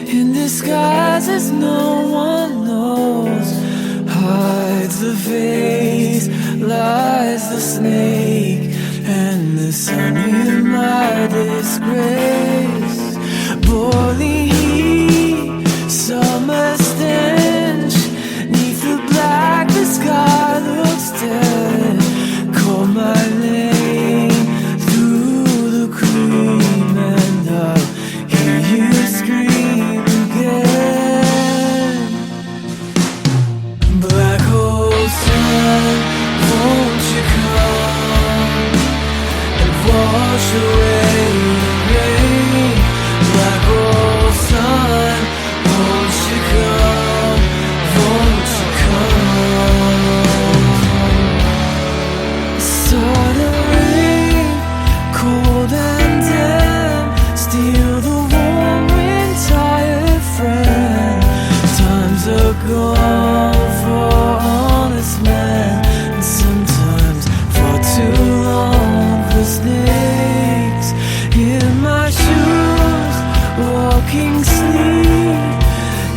in disguises no one knows, hides the face, lies the snake, and the sun in my disgrace. Boiling heat, summer stench, neath the black, the sky looks dead. Call my name through the cream, and I'll hear you scream again. Black hole sun, won't you come and wash away the rain? Black hole sun, won't you come, won't you come? Sudden rain, cold and damp, steal the warm wind, tired friend. Times are gone for honest men, and sometimes far too long for snakes. In my shoes, walking sleep,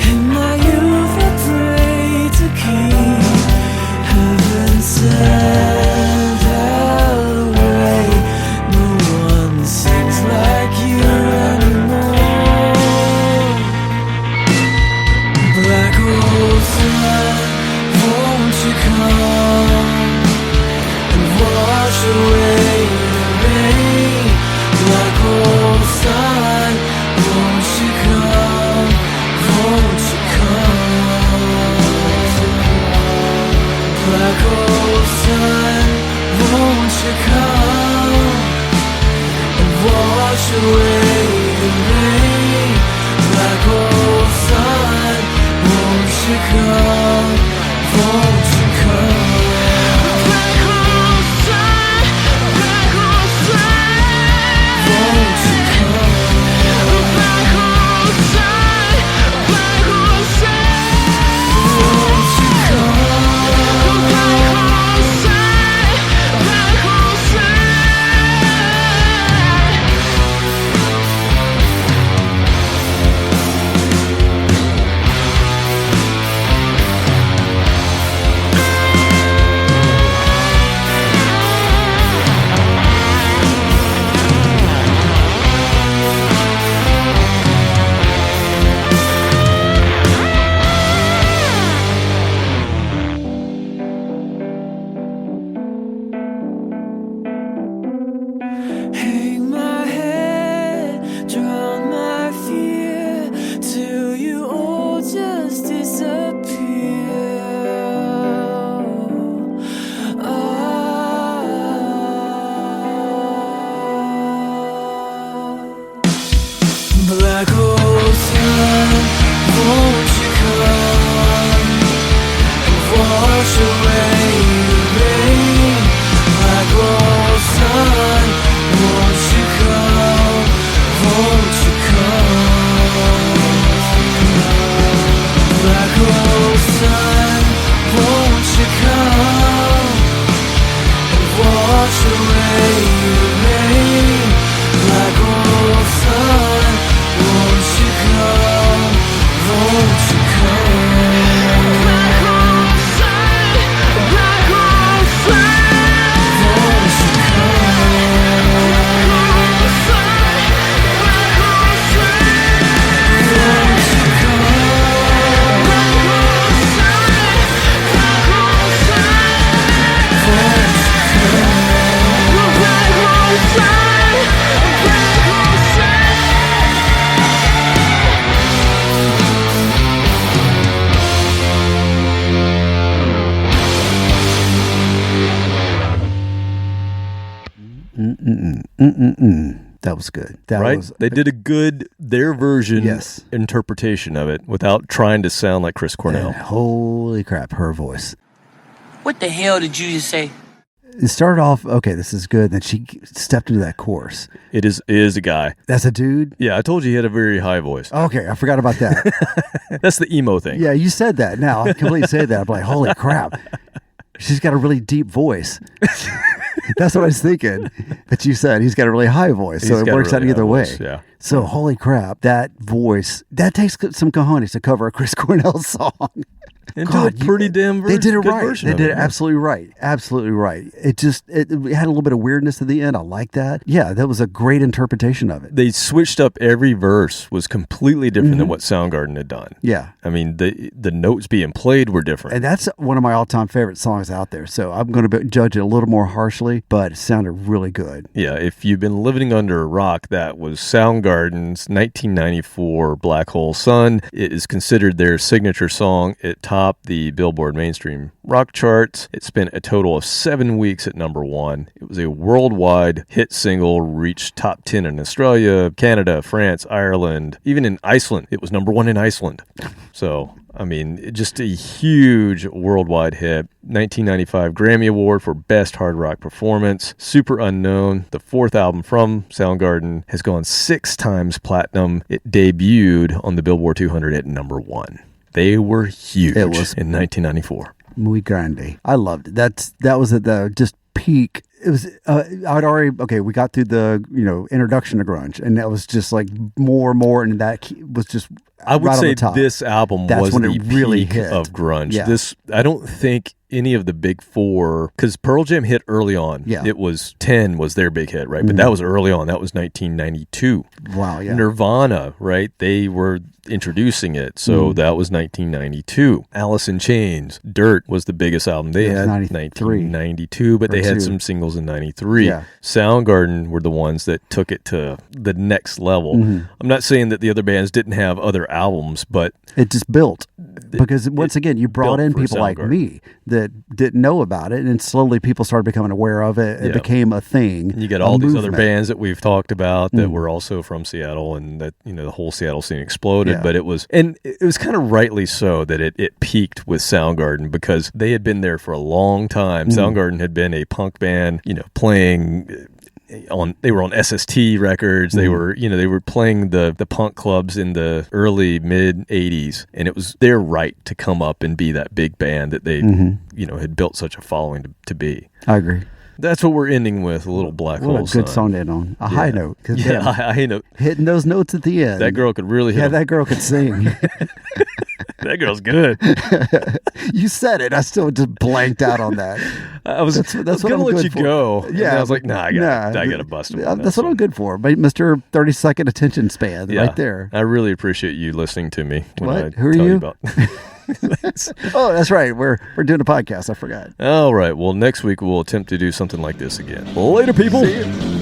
in my youth I pray to keep heaven sent out away. No one sings like you anymore. Black hole sun, won't you come and wash away the rain? Black hole sun, won't you come, won't you come? Black hole sun, won't you come and wash away the rain? Black hole sun, won't you come, won't you come? Black hole sun, black hole sun, won't you come? Black hole sun, black hole sun, won't you come? Black hole sun, black hole sun. Hang my head, drown my fear, till you alter That was good. That right? was, they did a good, their version interpretation of it without trying to sound like Chris Cornell. And holy crap, her voice. What the hell did you just say? It started off, okay, this is good. Then she stepped into that chorus. It is a guy. That's a dude? Yeah, I told you he had a very high voice. Okay, I forgot about that. That's the emo thing. Yeah, you said that. Now, I completely said that. I'm like, holy crap. She's got a really deep voice. That's what I was thinking. But you said he's got a really high voice, so it works out either way. Yeah. So holy crap, that voice, that takes some cojones to cover a Chris Cornell song. And do a pretty damn They did it good right. version They of did it. it absolutely right. Absolutely right. It had a little bit of weirdness at the end. I like that. Yeah, that was a great interpretation of it. They switched up every verse, was completely different than what Soundgarden had done. Yeah. I mean, the notes being played were different. And that's one of my all-time favorite songs out there. So I'm going to judge it a little more harshly, but it sounded really good. Yeah, if you've been living under a rock, that was Soundgarden's 1994 Black Hole Sun. It is considered their signature song. It topped the Billboard mainstream rock charts. It spent a total of 7 weeks at number 1. It was a worldwide hit single, reached top 10 in Australia, Canada, France, Ireland, even in Iceland. It was number 1 in Iceland. So, I mean, just a huge worldwide hit. 1995 Grammy Award for Best Hard Rock Performance. Super Unknown, the 4th album from Soundgarden, has gone 6 times platinum. It debuted on the Billboard 200 at number 1. They were huge in 1994. Muy grande. I loved it. That was at the just peak. It was we got through the introduction to grunge, and that was just like more, and that was just I would right say on the top. this album was when the it really peak hit. of grunge. Yeah. This, I don't think any of the big four, because Pearl Jam hit early on. Yeah. It was 10 was their big hit, right? But that was early on. That was 1992. Wow, yeah. Nirvana, right? They were introducing it. So that was 1992. Alice in Chains, Dirt was the biggest album they had. 1992, but they had some singles in 93. Yeah. Soundgarden were the ones that took it to the next level. I'm not saying that the other bands didn't have other albums, but it just built. Because once again, you brought in people like me that didn't know about it, and slowly people started becoming aware of it. It became a thing. And you got all these other bands that we've talked about that were also from Seattle, and that the whole Seattle scene exploded. But it was kind of rightly so that it peaked with Soundgarden, because they had been there for a long time. Soundgarden had been a punk band, playing they were on SST records. They were, they were playing the punk clubs in the early mid 80s, and it was their right to come up and be that big band that they, had built such a following to be. I agree. That's what we're ending with, a little Black Hole What a good Sun. song to end on. A high note. Yeah, a high note. Hitting those notes at the end. That girl could really hit them. that girl could sing. That girl's good. You said it. I still just blanked out on that. I was that's going what to I'm let good you for. go. Yeah, I was like, I got to bust him. That's what I'm good for. Mr. 30-second attention span right there. I really appreciate you listening to me when I Who are tell you? about Oh, that's right. We're doing a podcast. I forgot. All right. Well, next week we'll attempt to do something like this again. Later, people. See you.